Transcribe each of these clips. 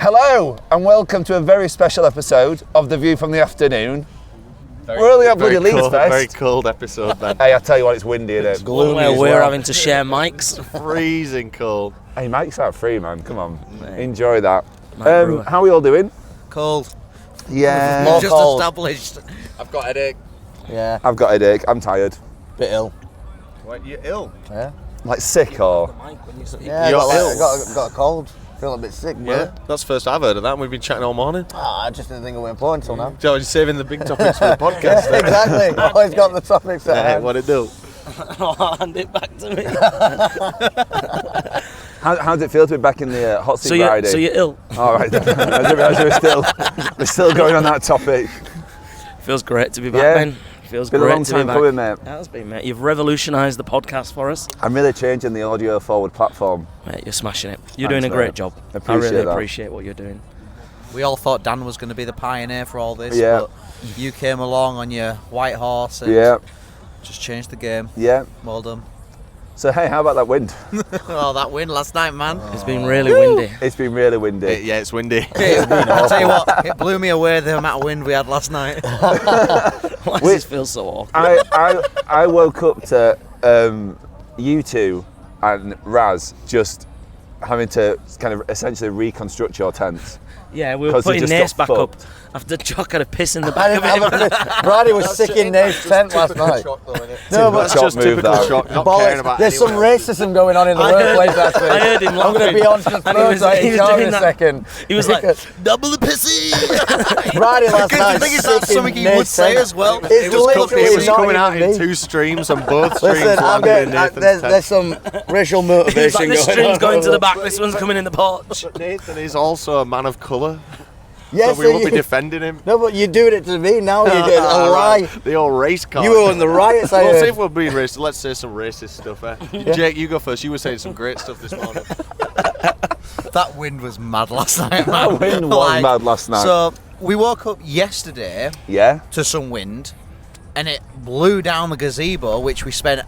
Hello and welcome to a very special episode of The View from the Afternoon. We're only at bloody Leeds Fest. Very cold episode, man. Hey, I tell you what, it's windy, isn't it? Gloomy where as we're well. having to share mics. Freezing cold. Hey, mics are free, man. Come on, enjoy that. brewer. How are we all doing? Cold. Yeah. More Just cold. established. I've got a headache. Yeah, I've got a headache. I'm tired. bit ill. What, you're ill? Yeah, Like sick or? yeah. You're I ill? got a cold. Feeling a bit sick, Yeah, brother. that's the first I've heard of that, and we've been chatting all morning. I just didn't think it was important until now. Joe, you're saving the big topics for the podcast. Yeah, exactly. Always got the topics at hand. What it do? Hand it back to me. How does it feel to be back in the hot seat riding? So you're ill. All right. I didn't realise we're still going on that topic. Feels great to be back, Yeah. Ben. Feels Been a great long to be time back. coming, mate. It has been, mate. You've revolutionised the podcast for us. I'm really changing the audio forward platform. Mate, you're smashing it. You're Thanks, doing a mate. great job. Appreciate I really that. appreciate what you're doing. We all thought Dan was going to be the pioneer for all this, Yeah. but you came along on your white horse and Yeah, just changed the game. yeah. Well done. So hey, how about that wind? Oh, that win last night, man. It's been really windy. It's been really windy. Yeah, it's windy. I'll tell you what, it blew me away the amount of wind we had last night. Why does this feel so awkward? I woke up to you two and Raz just having to kind of essentially reconstruct your tents. Yeah, we were 'Cause it putting just Nath got back up fucked. after Jock had a piss in the I back didn't of have it. a Brady was sick in Nate's tent last night. No, That's Shock just move, typical that. shock, not caring about There's some anyone. racism going on in the workplace last week. I heard him I'm going to laughing. be on to the And he was- first he was HR doing in a that. second. He was like, double the pissy! Brady last night. I think it's sick not something in he would Nate's say tent. as well. It's It was literally not coming out even in me. 2 streams, and both streams Listen, I'm landed in getting, Nathan's there's some racial He was motivation like, this going stream's on. going to the back, this one's coming in the porch. tent. Nathan is also a man of colour, Yes, so we would be defending him. No, but you're doing it to me now. You're doing a lie. The old race card. You were on the riots, I Well, see heard. if we're being racist. Let's say some racist stuff. Jake, you go first. You were saying some great stuff this morning. That wind was mad last night, man. That wind was mad last night. So, we woke up yesterday Yeah? to some wind, and it blew down the gazebo, which we spent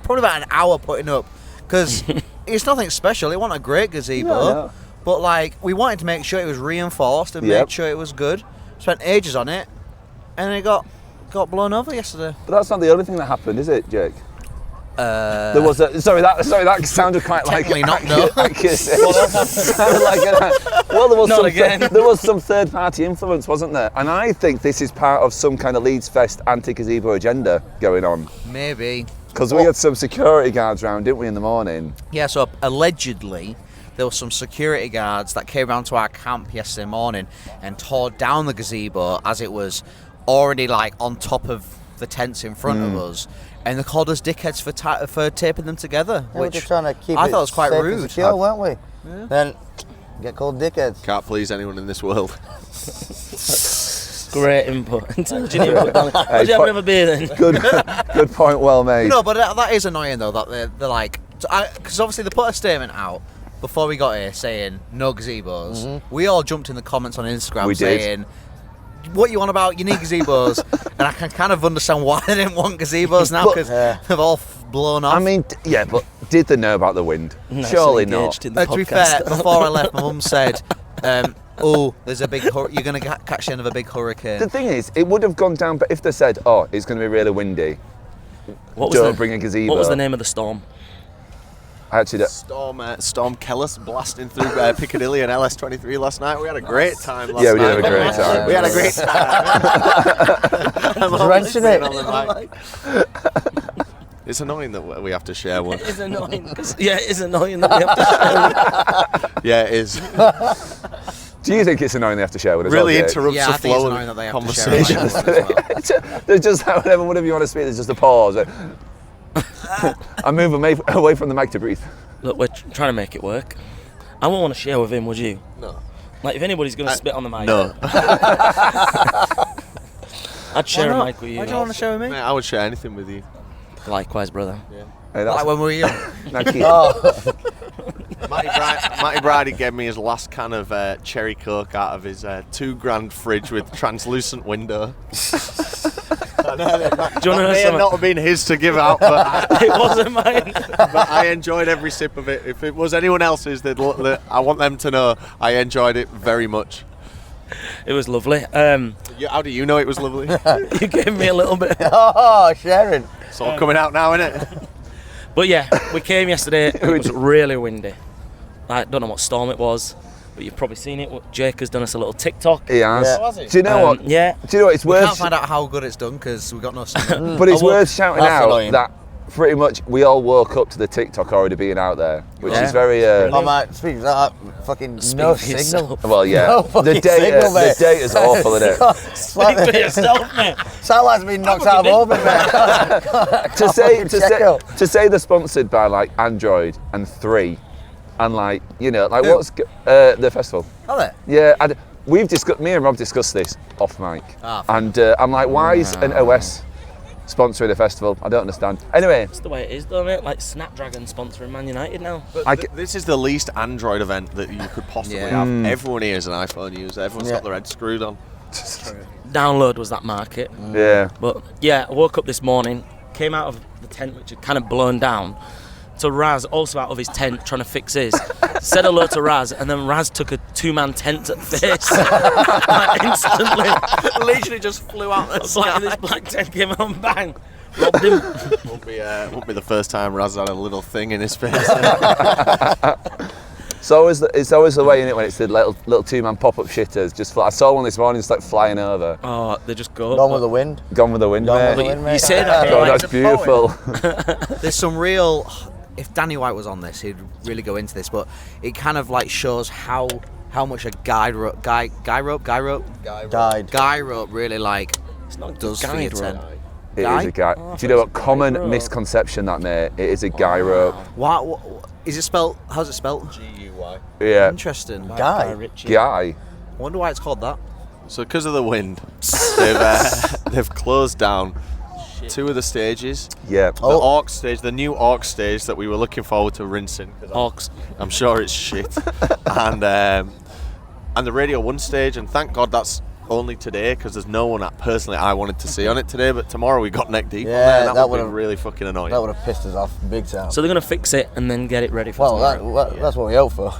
probably about an hour putting up, because it's nothing special. It wasn't a great gazebo, No. but like we wanted to make sure it was reinforced and Yep. make sure it was good. Spent ages on it, and it got blown over yesterday. But that's not the only thing that happened, is it, Jake? There was a that sounded quite like Technically not, no. Sounded like well, there was Not some again. there was some third-party influence, wasn't there? And I think this is part of some kind of Leeds Fest anti-gazebo agenda going on. Maybe. Because we had some security guards round, didn't we, in the morning? Yeah, so allegedly there were some security guards that came round to our camp yesterday morning and tore down the gazebo as it was already like on top of the tents in front of us, and they called us dickheads for taping them together, We were which just trying to keep I it thought was quite safe and rude. secure, weren't we? Then get called dickheads. Can't please anyone in this world. Great input. Intelligent input, darling. Would you have another beer then? Good point, well made. No, but that is annoying though, that they're like, because obviously they put a statement out before we got here saying no gazebos. We all jumped in the comments on Instagram We did. saying, what you on about, you need gazebos. And I can kind of understand why they didn't want gazebos now, because they've all blown off. I mean, yeah, but did they know about the wind? Nice Surely and not. engaged in the To be podcast. fair, before I left, my mum said, oh, there's a big, you're going to catch the end of a big hurricane. The thing is, it would have gone down, but if they said, oh, it's going to be really windy, What don't bring a gazebo. What was the name of the storm? Actually, Storm Kellis blasting through Piccadilly and LS23 last night. We had a great time last night. Yeah, we did have a great time. We had a great time. Drenching it. On the mic. It's annoying that we have to share one. It's annoying. Yeah, it is annoying that we have to share. Yeah, it is. do you think it's annoying they have to share with us? Really Jake? interrupts Yeah, the I think it's flow annoying of that they the have to share it. conversation. There's just whenever you want to speak, there's just a pause. I move away from the mic to breathe. Look, we're trying to make it work. I wouldn't want to share with him, would you? No. Like, if anybody's going to spit on the mic, No. I'd share a mic with you. Why do you want to show me? Mate, I would share anything with you. Likewise, brother. Hey, Like when we were young. Matty Brady gave me his last can of cherry coke out of his £2,000 fridge with translucent window. Do you want to know May something? not have been his to give out, but It wasn't mine. but I enjoyed every sip of it. If it was anyone else's, I want them to know I enjoyed it very much. It was lovely. How do you know it was lovely? You gave me a little bit. Oh, Sharon. It's all coming out now, innit? But yeah, we came yesterday. It was really windy. I don't know what storm it was, but you've probably seen it. Jake has done us a little TikTok. He has. Yeah. Oh, has he? Do you know what? Yeah. Do you know what? It's We can't worth. find out how good it's done because we got no signal. But it's I will- worth shouting That's out annoying. that pretty much we all woke up to the TikTok already being out there, which Yeah. is very. Oh, mate, speak for that. Fucking Speak no for signal. yourself. Well, yeah. No the fucking data, signal, mate. the data's awful, isn't it? Speak for yourself, mate. Sound like it's been knocked out of orbit, mate. to say they're sponsored by like Android and 3, and like like Who? what's the festival? Are they? Yeah, we've discussed. Me and Rob discussed this off mic, and I'm like, why is an OS sponsoring a festival? I don't understand. Anyway, That's the way it is, though, mate. Like Snapdragon sponsoring Man United now. This is the least Android event that you could possibly Yeah. have. Everyone here is an iPhone user. Everyone's Yeah. got their head screwed on. Download was that market. yeah. But yeah, I woke up this morning, came out of the tent which had kind of blown down, to Raz, also out of his tent trying to fix his. Said hello to Raz, and then Raz took a 2-man tent at the face. Like, instantly. Literally just flew out the It's like this black tent came out and bang. Robbed him. Won't be the first time Raz had a little thing in his face. It's always the way in it when it's the little 2-man pop-up shitters. Just I saw one this morning, just like flying over. Oh, they just go. Gone with the wind. Gone with the wind, Gone mate. with the wind, mate. You say that, God, like, that's it's a poem. beautiful. There's some real. If Danny White was on this, he'd really go into this. But it kind of like shows how much a guy rope really like It's not does for guide your rope. tent. It Guy? is a guy. Oh, Do you know what? it's a guy Common rope. misconception that, mate. It is a guy rope. What is it spelled? How's it spelled? G-U-Y. Yeah. Interesting. I Guy. Ritchie. Guy. wonder why it's called that. So because of the wind, they've closed down 2 of the stages. Yeah. The Orc stage, the new Orc stage that we were looking forward to rinsing. 'Cause Orcs. I'm sure it's shit. and the Radio 1 stage, and thank God that's only today because there's no one that personally I wanted to see on it today. But tomorrow we got neck deep on Yeah, there, and that that would be would've- really fucking annoying. That would have pissed us off big time. So they're going to fix it and then get it ready for well, tomorrow. that's what we hope for.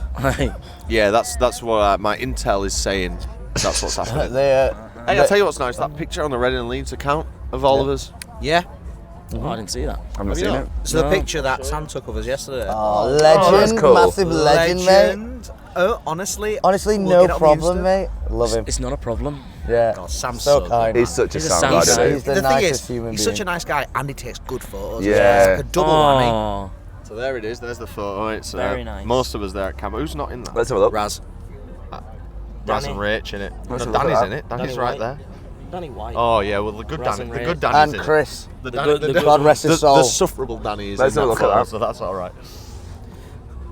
Yeah, that's what my intel is saying. That's what's happening. Hey, I'll tell you what's nice. That picture on the Reading and Leeds account of all of us. Yeah. Oh, I didn't see that. I've not Have you seen not? it. So the No. picture that Sam took of us yesterday. Oh, that's legend, cool. massive legend, mate. Oh, honestly. Honestly, look no it up on problem, Insta. mate. Love him. It's not a problem. Yeah. God, Sam's so so kind. good, He's such a He's a sound sound lad, guy. isn't he? He's the The thing nicest is, human he's being. such a nice guy and he takes good photos. Yeah. It's like a double whammy. Oh, So there it is. There's the photo. It's Very nice. most of us there at camera. Who's not in that? Let's have a look. Raz. Raz Danny. and Rach in it. Let's No, have a look Danny's at in that. it. Danny's Danny right White. there. Danny White. Oh yeah, well the good Raz Danny, and the good Rach. Danny's And in it. Chris. The, good- God rest his the soul. sufferable Danny is Let's in have a that look at photo, that. so that's all right.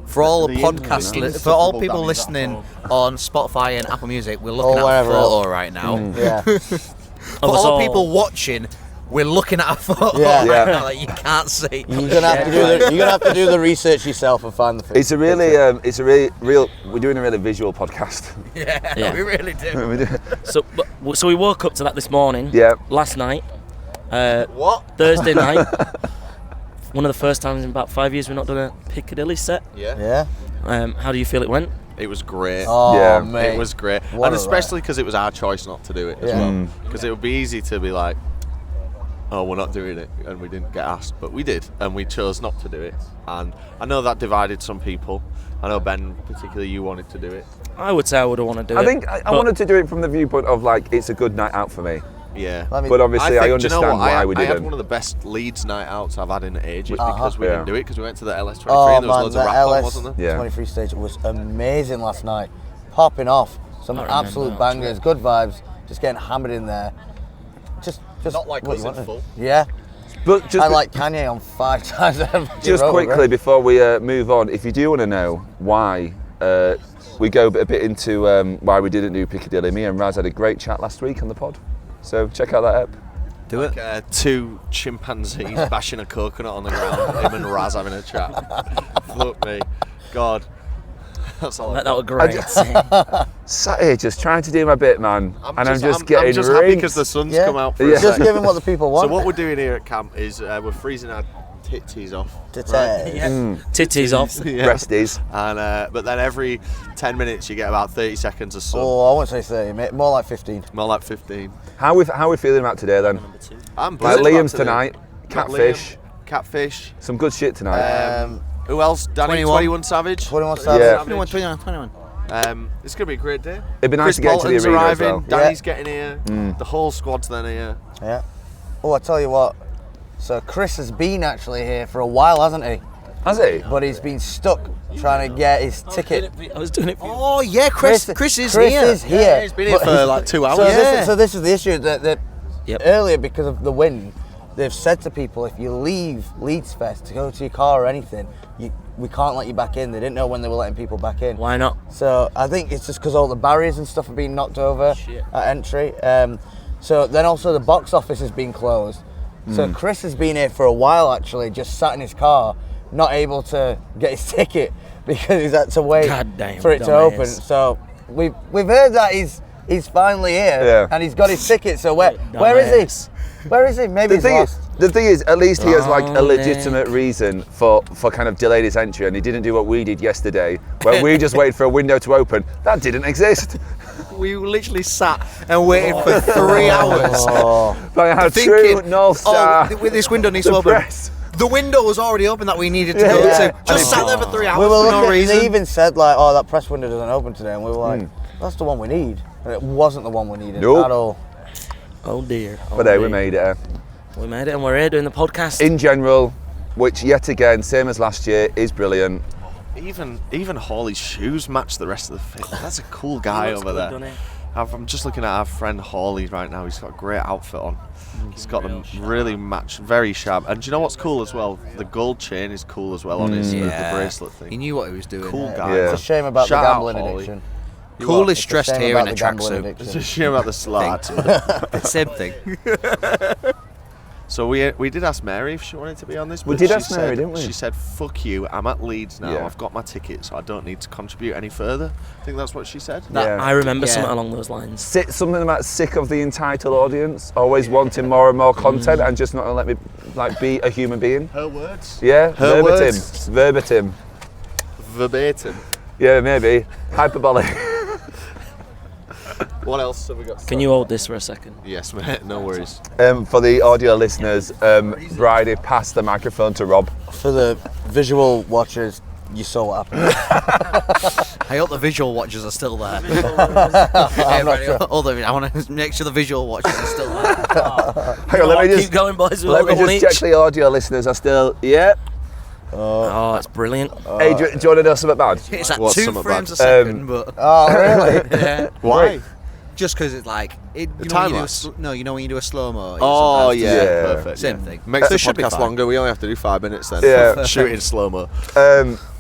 For all The the podcast, insufferable for all Danny, people that's listening on Spotify and Apple Music, we're looking at a wherever photo else. right now. Yeah. For all people watching, we're looking at a photo Yeah. right Yeah. now that you can't see. You're gonna have to do the research yourself and find the. It's a really, real. We're doing a really visual podcast. Yeah, we really do. We do- So we woke up to that this morning. Yeah. Last night. What? Thursday night. One of the first times in about 5 years we've not done a Piccadilly set. Yeah. How do you feel it went? It was great. Oh, Yeah. mate. It was great, What and a especially because it was our choice not to do it as Yeah. well. Because it would be easy to be like, "Oh, we're not doing it," and we didn't get asked, but we did, and we chose not to do it. And I know that divided some people. I know Ben, particularly, you wanted to do it. I would say I would have wanted to do it. I think I but wanted to do it from the viewpoint of like it's a good night out for me. Yeah. Let me- But obviously, I think- do you understand know what? why we I had didn't. one of the best Leeds night outs I've had in ages Uh-huh. because we Yeah. didn't do it because we went to the LS23 Oh and there was man, loads the of rap on, wasn't there? Yeah. 23 stage was amazing last night. Popping off, some I remember absolute that. bangers, good vibes, just getting hammered in there. Just Not like what us you in wanted. full. Yeah, But just I like Kanye on 5 times. just quickly before we move on, if you do want to know why we go a bit into why we didn't do Piccadilly, me and Raz had a great chat last week on the pod. So check out that app. Do it. 2 chimpanzees bashing a coconut on the ground, him and Raz having a chat. Fuck me. God. That's all. That was great. Sat here just trying to do my bit, man, and I'm just getting I'm just happy rinsed. because the sun's Yeah. come out. For Yeah. a Just sec. giving what the people want. So what we're doing here at camp is we're freezing our titties off. Titties off. Yeah. Resties. And but then every 10 minutes you get about 30 seconds of sun. Oh, I won't say 30, mate. More like 15. More like 15. How we feeling about today then? I'm Like buzzing about Liam's today. tonight. Got Catfish. Liam, Catfish. Some good shit tonight. Who else? Danny, 21. Savage. 21 Yeah. Savage. 21. It's going to be a great day. It'd be nice Chris to get into the Bolton's arena as arriving, well. Danny's getting here, the whole squad's then here. Yeah. Oh, I tell you what. So Chris has been actually here for a while, hasn't he? Has he? But he's been stuck trying to get his ticket. I was doing it for you. Oh yeah, Chris is Chris here. is here. Yeah, he's been here But for like 2 hours. So this is the issue that Yep. earlier, because of the wind, they've said to people, if you leave Leeds Fest to go to your car or anything, we can't let you back in. They didn't know when they were letting people back in. Why not? So I think it's just because all the barriers and stuff have been knocked over Shit. at entry. So then also the box office has been closed. So Chris has been here for a while actually, just sat in his car, not able to get his ticket because he's had to wait Goddamn for it to dumbass. open. So we've heard that he's finally here Yeah. and he's got his ticket. So where is he? Where is he? Maybe he's lost. The thing is, at least he has like a Oh, legitimate reason for kind of delaying his entry, and he didn't do what we did yesterday, where we just waited for a window to open. That didn't exist. We literally sat and waited for 3 hours. But I had true North Star. With this window needs to open. press. The window was already open that we needed to go Yeah. to. Just sat there for 3 hours We were for no looking, reason. they even said like, oh, that press window doesn't open today, and we were like, that's the one we need. And it wasn't the one we needed Nope. at all. Oh dear. But hey, we made it. We made it, and we're here doing the podcast. In general, which yet again, same as last year, is brilliant. Even Hawley's shoes match the rest of the fit. That's a cool guy He looks over good, there. doesn't he? I'm just looking at our friend Hawley right now. He's got a great outfit on. He's got them really matched, very sharp. And do you know what's cool as well? The gold chain is cool as well on his the bracelet He thing. knew what he was doing. Cool guy. Yeah. It's a shame about Shout the out, gambling Hawley. addiction. Coolest It's dressed shame here in about a the gambling tracksuit. addiction. It's a shame about the slut. Same thing. So we did ask Mary if she wanted to be on this. We but did she ask Mary, said- didn't we? She said, "Fuck you! I'm at Leeds now. Yeah. I've got my ticket, so I don't need to contribute any further." I think that's what she said. Yeah. I remember Yeah. something along those lines. Something about sick of the entitled audience, always wanting more and more content, and just not gonna let me like be a human being. Her words. Yeah, Her verbatim, words. verbatim. Verbatim. Yeah, maybe hyperbolic. What else have we got? Can you hold this for a second? Yes, mate. No worries. For the audio listeners, Bridie passed the microphone to Rob. For the visual watchers, you saw what happened. I hope the visual watchers are still there. I'm not sure. I want to make sure the visual watchers are still there. Hang on, let me Keep just going, boys. We'll let me go just each. check the audio listeners are still. Yeah. Oh, it's brilliant. Hey, do you want to know something bad? It's at What's 2 something frames bad? a second, but Oh, really? yeah. Why? Just because it's like you know when time you do a lapse? no, you know when you do a slow mo. Oh yeah, Yeah. perfect. Same yeah. thing. Makes So the it should be podcast fine. longer. We only have to do 5 minutes then. Yeah. Shoot in slow mo.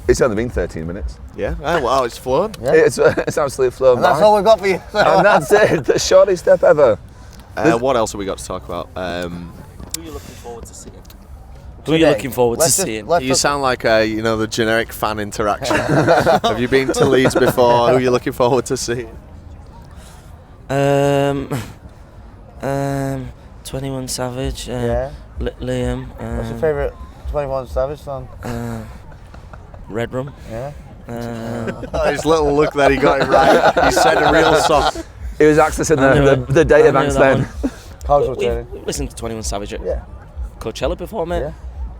It's only been 13 minutes. Yeah. Oh, wow, it's flown. Yeah. It's absolutely flown And that's by. all we've got for you. And that's it. The shortest step ever. What else have we got to talk about? Who are you looking forward to seeing? Who Today. are you looking forward to Let's just- seeing? let's You just- sound like the generic fan interaction. Have you been to Leeds before? Who are you looking forward to seeing? 21 Savage. Yeah. Liam. What's your favourite 21 Savage song? Red Rum. Yeah. His little look that he got it right. He said a real song. He was accessing I knew the data I knew banks that then. one. Casual We've training. listened to 21 Savage at Yeah. Coachella before, mate. Yeah.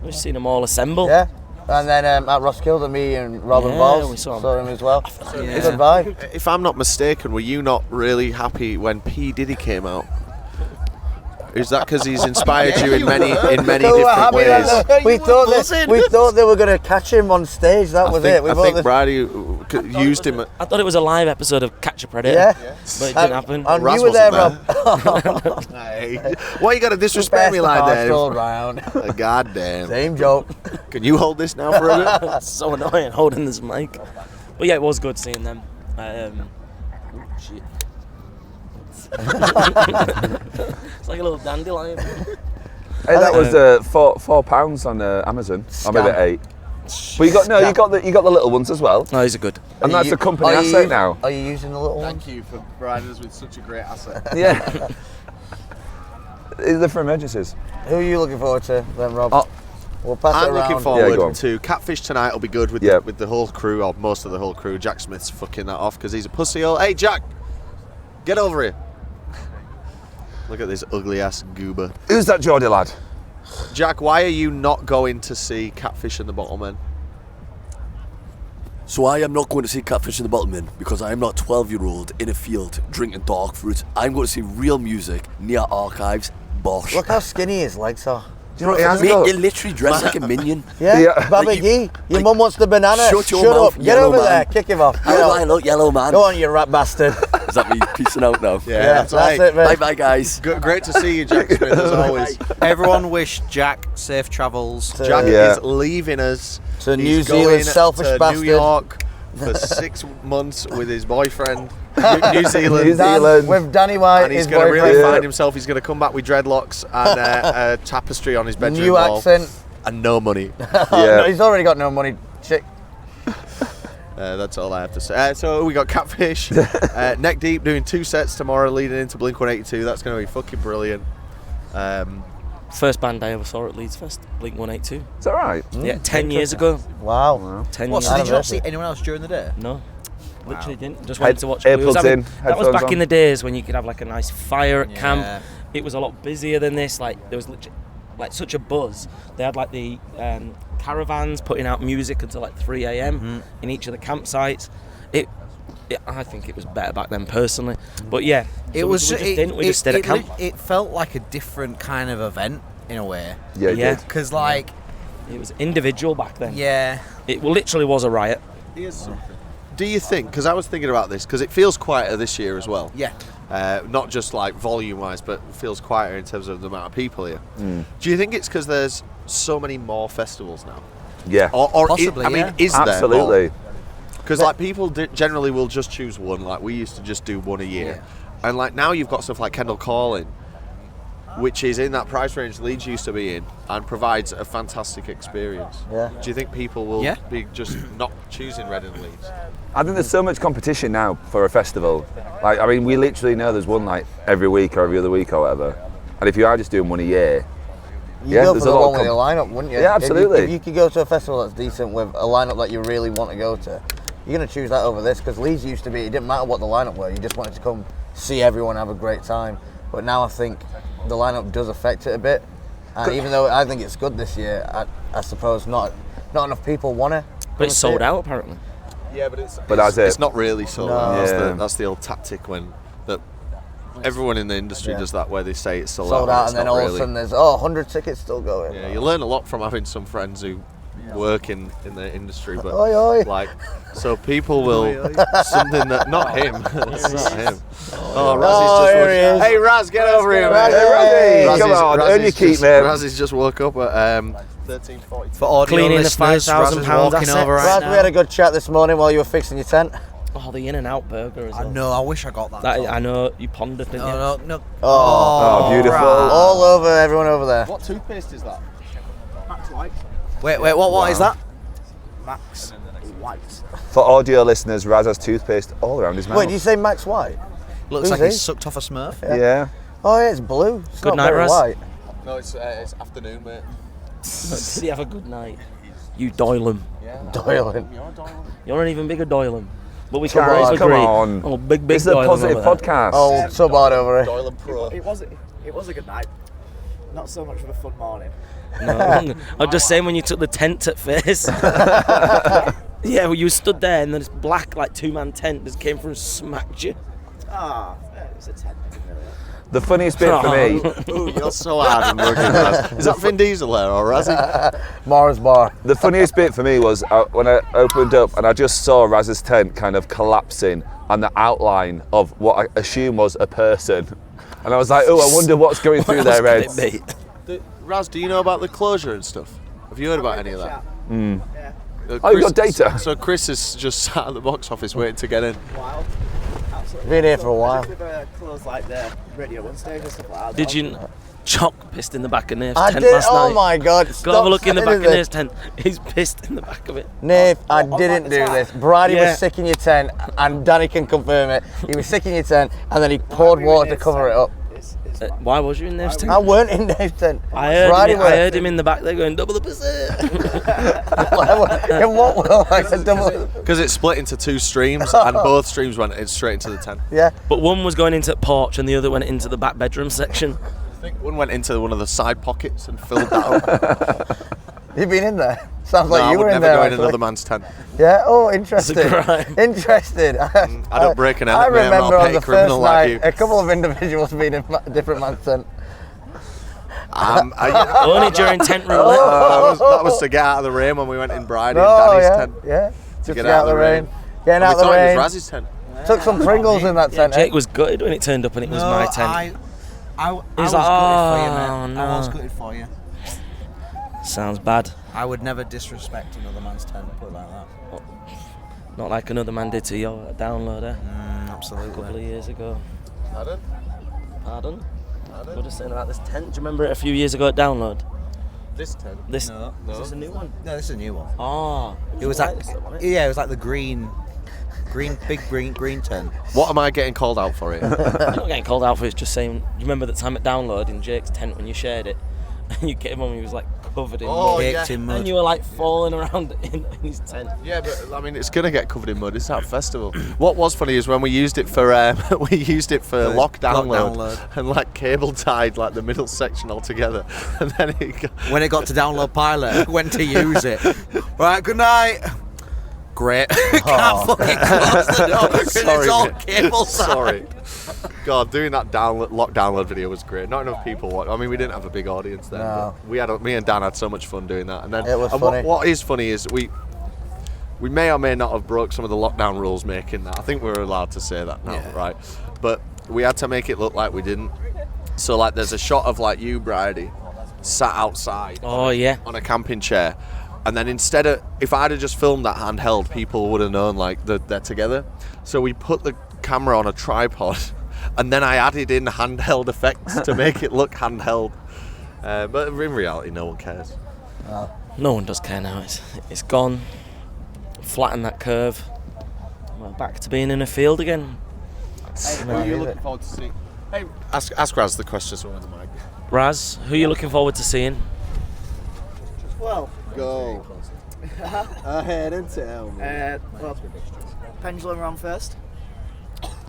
We've seen them all assemble. Yeah. And then at Roskilde, me and Rob and Yeah, Balls we saw saw him as well. Yeah. Good vibe. If I'm not mistaken, were you not really happy when P Diddy came out? Is that because he's inspired you in many So we're different happy ways? that we thought they were going to catch him on stage. That was it. I bought think this- Bridie used him. I thought it was a live episode of Catch a Predator. Yeah. But it didn't happen. And Raz you were there, wasn't Rob. Hey, why you got to disrespect me Best like pass all that? round. God damn. Same joke. Can you hold this now for a bit? It's so annoying holding this mic. But yeah, it was good seeing them. Shit. It's like a little dandelion. Hey, that was £4 on Amazon. Or maybe Scam. £8. But you got the little ones as well. No, these are good. And that's a company asset now. Are you using the little one? Thank you for providing us with such a great asset. Yeah. They're for emergencies. Who are you looking forward to then, Rob? Oh. We'll pass it I'm around. looking Yeah, go on. forward to Catfish tonight. Will be good with the whole crew, or most of the whole crew. Jack Smith's fucking that off because he's a pussy hole. Hey, Jack, get over here. Look at this ugly ass goober. Who's that Geordie lad? Jack, why are you not going to see Catfish and the Bottlemen? So I am not going to see Catfish and the Bottlemen because I am not 12-year-old in a field drinking dark fruit. I'm going to see real music near archives. Bosh. Look how skinny his legs are. Do you know what he has Mate, got? you literally dress like a minion. Yeah, Baba Gee. Your mum wants the banana. Shut your mouth, up. Get yellow over man. there. Kick him off. How do I look, yellow man? Go on, you rat bastard. Is that me peacing out now? Yeah, that's it, mate. Bye-bye, guys. Great to see you, Jack Smith, as always. Everyone wish Jack safe travels. Jack Yeah. is leaving us To He's New Zealand, going selfish to bastard. New York for 6 months with his boyfriend. New Zealand. New Zealand. With Danny White, And he's his going to boyfriend. really find himself. He's going to come back with dreadlocks and a tapestry on his bedroom New wall. accent. And no money. No, he's already got no money. Chick. That's all I have to say. So we got Catfish, Neck Deep doing 2 sets tomorrow leading into Blink 182. That's going to be fucking brilliant. First band I ever saw at Leeds Fest, Blink 182. Is that right? Yeah, 10 years ago. Wow. 10 What, years so did you not Anniversary. see anyone else during the day? No. Literally didn't. Just wanted to watch. Earplugs in, That was headphones back on. in the days when you could have like a nice fire at Yeah. camp. It was a lot busier than this. Like there was literally, like such a buzz. They had like the caravans putting out music until like 3 a.m. in each of the campsites. I think it was better back then personally. But yeah, It so was. We just didn't. We just stayed at camp. It felt like a different kind of event in a way. Yeah, it Yeah. did. Because like, It was individual back then. yeah. It literally was a riot. Do you think, because I was thinking about this, because it feels quieter this year as well. Yeah. Not just like volume-wise, but it feels quieter in terms of the amount of people here. Do you think it's because there's so many more festivals now? Yeah. Or Possibly, I mean, yeah. is there more? Absolutely. Because like people generally will just choose one. Like we used to just do one a year, and like now you've got stuff like Kendall Calling, which is in that price range Leeds used to be in, and provides a fantastic experience. Yeah. Do you think people will Yeah. be just not choosing Reading Leeds? I think there's so much competition now for a festival. Like, I mean, we literally know there's one like every week or every other week or whatever. And if you are just doing one a year, You yeah, go there's for a the lot one of with your lineup, wouldn't you? Yeah, absolutely. If you could go to a festival that's decent with a lineup that you really want to go to, you're going to choose that over this, because Leeds used to be, it didn't matter what the lineup were, you just wanted to come see everyone have a great time. But now I think the lineup does affect it a bit. And even though I think it's good this year, I suppose not enough people want to. But it's sold out apparently. Yeah, but that's it. It's not really so. No. Yeah. That's the old tactic when that everyone in the industry Yeah. does that, where they say it's sold Sold out, out, it's and then not all of really. a sudden there's 100 tickets still going. Yeah, you learn a lot from having some friends who work in the industry, but Oi, oi. like, so people will something that not him, it's not him. Oh, Raz Oh, is here just he is. hey Raz, get over here, Raz, mate. hey, Razzie, come on, earn your keep, mate. Raz has just woke up at 13:40. For audio Cleaning the listeners, £5,000 Raz is walking asset. over right Raz, now. we had a good chat this morning while you were fixing your tent. Oh, the In-N-Out burger as I well. know. I wish I got that. That, I know you pondered, didn't you? No, no, no. Oh, beautiful. All over, everyone over there. What toothpaste is that? Wait, what is that? For audio listeners, Raz has toothpaste all around his mouth. Wait, did you say Max White? Looks Who's like he? he's sucked off a Smurf. Yeah. Oh yeah, it's blue. It's Good not night, very Raz. white. No, it's afternoon, mate. Did you have a good night? You Doylem. Doylan. You're an even bigger Doylem. But we Come can both on, come agree. on. Oh, big This is a Doylem positive over there. podcast. Oh, Tubard over here. Doyle and Pro. It was a good night. Not so much of a fun morning. No, I'm just saying when you took the tent at face. Yeah, well, you stood there and then this black, like, two-man tent just came through and smacked you. Ah, it was a 10 really. The funniest bit for me, Ooh, you're so hard and working, Raz. Is that Vin Diesel there or Razzie? Mars Bar. the funniest bit for me was when I opened up and I just saw Raz's tent kind of collapsing and the outline of what I assume was a person. And I was like, oh, I wonder what's going through their What heads. else could it be? Raz, do you know about the closure and stuff? Have you heard about any of that? Yeah. Oh, you got data? So Chris is just sat at the box office waiting to get in. Wild. Absolutely. Been here for a while. With clothes like the Radio 1 stage and stuff like that. Did you Chock pissed in the back of Nath's I tent did. last Oh night. my God! Go have a look in the back of this. Nath's tent. He's pissed in the back of it. Nath, I What, didn't like do the tap? this. Brady Yeah. was sick in your tent, and Danny can confirm it. He was sick in your tent, and then he poured we were water to in cover it tent. up. Why was you in Nath's tent? I weren't in Nath's tent. I heard, Brady him, I was. heard him in the back there going, double the pussy. In what world? I said double. Because it split into 2 streams, and both streams went straight into the tent. Yeah. But one was going into the porch and the other went into the back bedroom section. I think one went into one of the side pockets and filled that up. You been in there? Sounds No, like I you would were in never there. go in actually. another man's tent. Yeah. Oh, interesting. crime. Interesting. I don't break an I enemy, I'm not remember a on petty the first criminal like night, you. a couple of individuals being in a different man's tent. Only during tent roulette. that was to get out of the rain when we went in Bride in Oh, Danny's yeah. tent. Yeah. Just Get out of the rain. Getting And out we of the thought rain. it was Raz's tent. Took some Pringles in that tent. Jake was gutted when it turned up and it was my tent. I He's was like, gutted for you, "Oh, man. no." I was gutted for you. Sounds bad. I would never disrespect another man's tent, put it like that. Not like another man did to your downloader a couple of Absolutely. years ago. Pardon? Pardon? We were just saying about this tent. Do you remember it a few years ago at Download? This tent? This No. Is this a new one? No, this is a new one. Oh, It was like, yeah, it was like the big green tent. What am I getting called out for here? I'm not getting called out for it. Just saying. Do you remember the time at Download in Jake's tent when you shared it, and you came home, he was like covered in Oh, mud, yeah. Caked in mud. and you were like falling around in his tent. Yeah, but I mean, it's gonna get covered in mud. It's that festival. What was funny is when we used it for lockdown load and like cable tied like the middle section all together, and then When it got to download pilot, went to use it. Right, good night. Great. Can't fucking close the door because it's all mate. cable side. Sorry. God, doing that lock download video was great. Not enough people watched. I mean, we didn't have a big audience then. No. But me and Dan had so much fun doing that. And then It was and funny. What is funny is we may or may not have broke some of the lockdown rules making that. I think we're allowed to say that now, right? But we had to make it look like we didn't. So like, there's a shot of like you, Bridie, sat outside. Oh yeah. On a camping chair. And then instead of, if I'd have just filmed that handheld, people would have known like they're together. So we put the camera on a tripod, and then I added in handheld effects to make it look handheld. But in reality, no one cares. No one does care now. It's gone. Flatten that curve. We're back to being in a field again. Who are you looking forward to seeing? Hey, ask Raz the question so on the mic. Raz, who are you looking forward to seeing? Well, Go. Ahead and tell me. well, Pendulum are on first.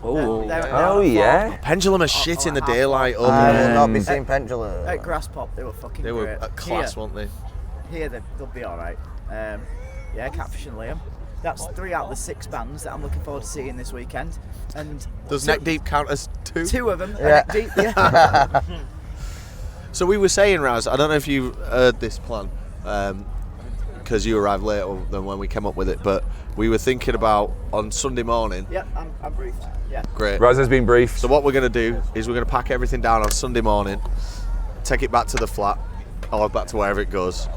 Oh, Oh yeah. Pendulum are shit in the daylight. I will not be Um, seeing Pendulum. At Grass Pop, they were fucking They were great. at class, Here, weren't they? they'll be alright. Yeah, Catfish and Liam. That's 3 out of the 6 bands that I'm looking forward to seeing this weekend. And Does Neck Deep count as 2? 2 of them are Yeah. Neck Deep, yeah. So we were saying, Raz, I don't know if you heard this plan, because you arrived later than when we came up with it, but we were thinking about on Sunday morning. Yeah, I'm briefed. Yeah. Great. Raz has been briefed. So what we're going to do is we're going to pack everything down on Sunday morning, take it back to the flat, or back to wherever it goes,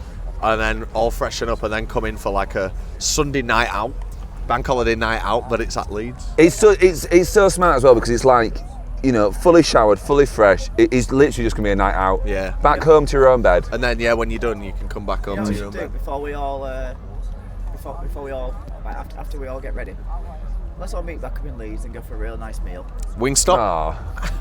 and then all freshen up and then come in for like a Sunday night out, bank holiday night out, but it's at Leeds. It's so smart as well because it's like, you know, fully showered, fully fresh. It's literally just gonna be a night out. Yeah. Back home to your own bed. And then, yeah, when you're done, you can come back home You know to what we your own should do bed. before we all, like, after we all get ready? Let's all meet back up in Leeds and go for a real nice meal. Wingstop. Ah,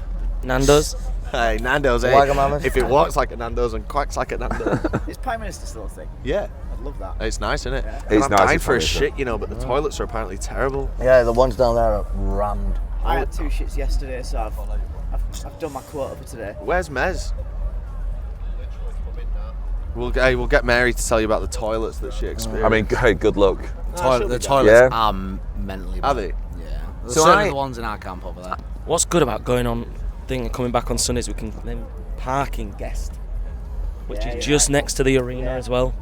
Nando's. Hey, Nando's, eh? Wagamama's. If it walks like a Nando's and quacks like a Nando's. Is Prime Minister still a thing? Yeah. I'd love that. It's nice, isn't it? Yeah. And It's I'm nice, dying it's for a nice, shit, you know, but the toilets are apparently terrible. Yeah, the ones down there are rammed. I had 2 shits yesterday, so I've done my quota for today. Where's Mez? We'll get Mary to tell you about the toilets that she experienced. I mean, hey, good luck. The toilets Yeah. are mentally Are bad. they? Yeah. So Certainly I- the ones in our camp over there. What's good about going on coming back on Sundays? We can then parking guest, which is just next to the arena as well.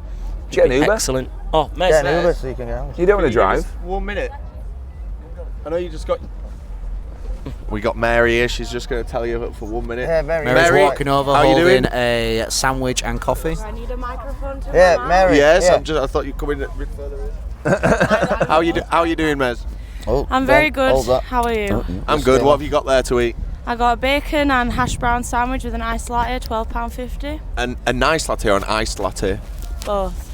Get an Be Uber? Excellent. Oh, Mez. Get an Uber so you can go. You don't want to drive. 1 minute. I know you just got. We got Mary here. She's just going to tell you for 1 minute. Yeah, Mary. Mary's Mary, walking over how you holding doing? a sandwich and coffee. Do I need a microphone to Yeah, my mouth? Mary. Yes, yeah. I thought you'd come in a bit further in. How you doing, Mez? Oh, I'm very Ben, hold good. that. How are you? I'm good. What have you got there to eat? I got a bacon and hash brown sandwich with an iced latte, £12.50. And a nice latte or an iced latte? Both.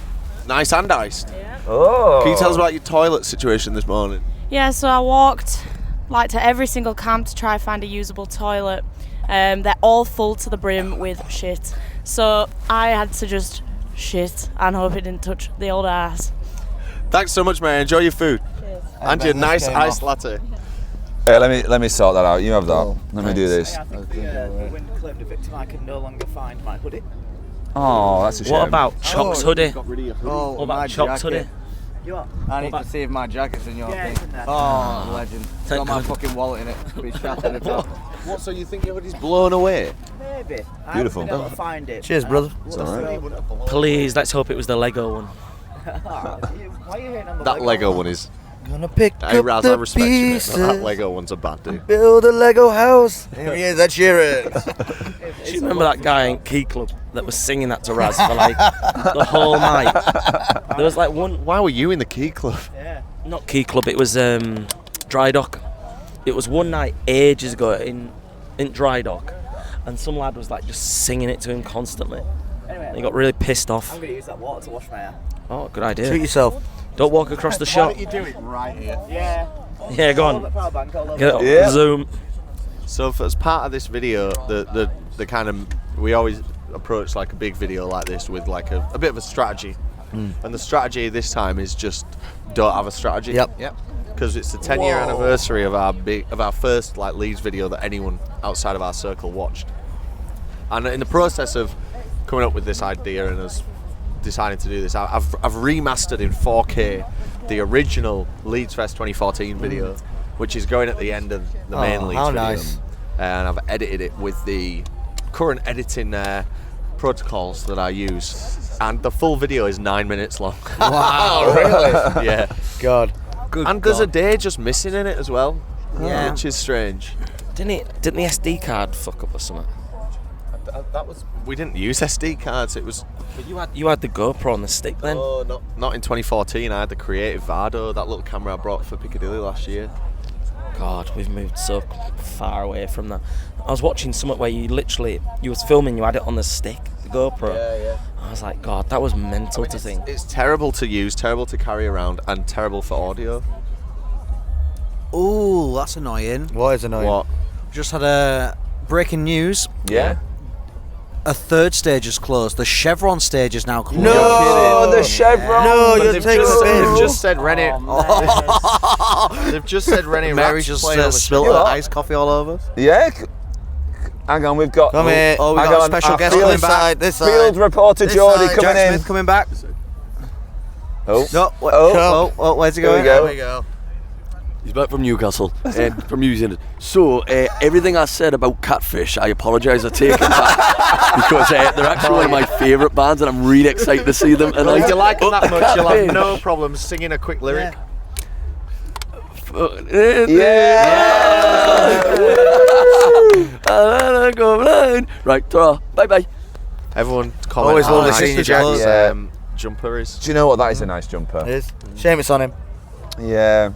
Nice and iced? Yeah. Oh. Can you tell us about your toilet situation this morning? Yeah, so I walked like to every single camp to try and find a usable toilet. They're all full to the brim with shit. So I had to just shit and hope it didn't touch the old ass. Thanks so much, man. Enjoy your food. Cheers. And your nice iced latte. Hey, let me sort that out. You have that. Let me do this. I think the wind claimed the victim. I can no longer find my hoodie. Oh, that's a shame. What about Chock's hoodie? Oh, What my about Chock's jacket. hoodie? You what? I need to see if my jacket's in your Yeah, thing. it's in there. Oh, legend. Thank Got my God. fucking wallet in it. Be shattered if that. What, so you think your hoodie's blown away? Maybe. I Beautiful. haven't been able to find it. Cheers, brother. It's alright. Please, let's hope it was the Lego one. Why are you hating on the That Lego one is. Gonna pick Hey, up Raz, I the respect you, mate, but that pieces, Lego one's a bad dude. build a Lego house. Here he is, Ed Sheeran. Do you remember that guy in Key Club that was singing that to Raz for like the whole night? There was like one, Why were you in the Key Club? Yeah. not Key Club, it was Dry Dock. It was one night ages ago in Dry Dock, and some lad was like just singing it to him constantly. Anyway, He got really pissed off. I'm going to use that water to wash my hair. Oh, good idea. Treat yourself. Don't walk across the shop. do it right here? Yeah. Yeah, go Hold the on. power bank all over. Get up. Yeah. Zoom. So as part of this video, the kind of, we always approach like a big video like this with like a bit of a strategy. And the strategy this time is just don't have a strategy. Yep. Because it's the 10-year anniversary of our first like Leeds video that anyone outside of our circle watched. And in the process of coming up with this idea and us deciding to do this, I've remastered in 4K the original Leeds Fest 2014 video, which is going at the end of the main Leeds how video. nice. And I've edited it with the current editing protocols that I use. And the full video is 9 minutes long. Wow, really? Yeah. God. Good And there's a God. day just missing in it as well. Yeah. Which is strange. Didn't the SD card fuck up or something? We didn't use SD cards. It was But you had the GoPro on the stick then. not in 2014. I had the Creative Vado, that little camera I brought for Piccadilly last year. God, we've moved so far away from that. I was watching something where you was filming, you had it on the stick, the GoPro. Yeah. I was like, God, that was mental to think. It's terrible to use, terrible to carry around, and terrible for audio. Ooh, that's annoying. What is annoying? What? Just had a breaking news. Yeah. A third stage is closed. The Chevron stage is now closed. No, the Chevron. No, But you're they've taking just- the piss. They've just said Rennie. They've just said Rennie. Mary Rat's just playing on the spilled You her what? iced coffee all over. Yeah. Hang on, we've got. Come here. Oh, we hang got a on, special our guest field coming back. side, this Field side. reporter This Geordie side. coming Jack in. Smith coming back. Oh. No, Oh. where's he There we going? go. There we go. He's back from Newcastle, from New Zealand. So, everything I said about Catfish, I apologise, I take it back. Because they're actually one of my favourite bands and I'm really excited to see them tonight. If you like them that much, you'll have Catfish. no problem singing a quick lyric. Right, ta-ra, bye-bye. Everyone Always comment love how to nice see you, Jack's Jack. jumper is. Do you know what? That is a nice jumper. It is. Shame it's on him. Yeah.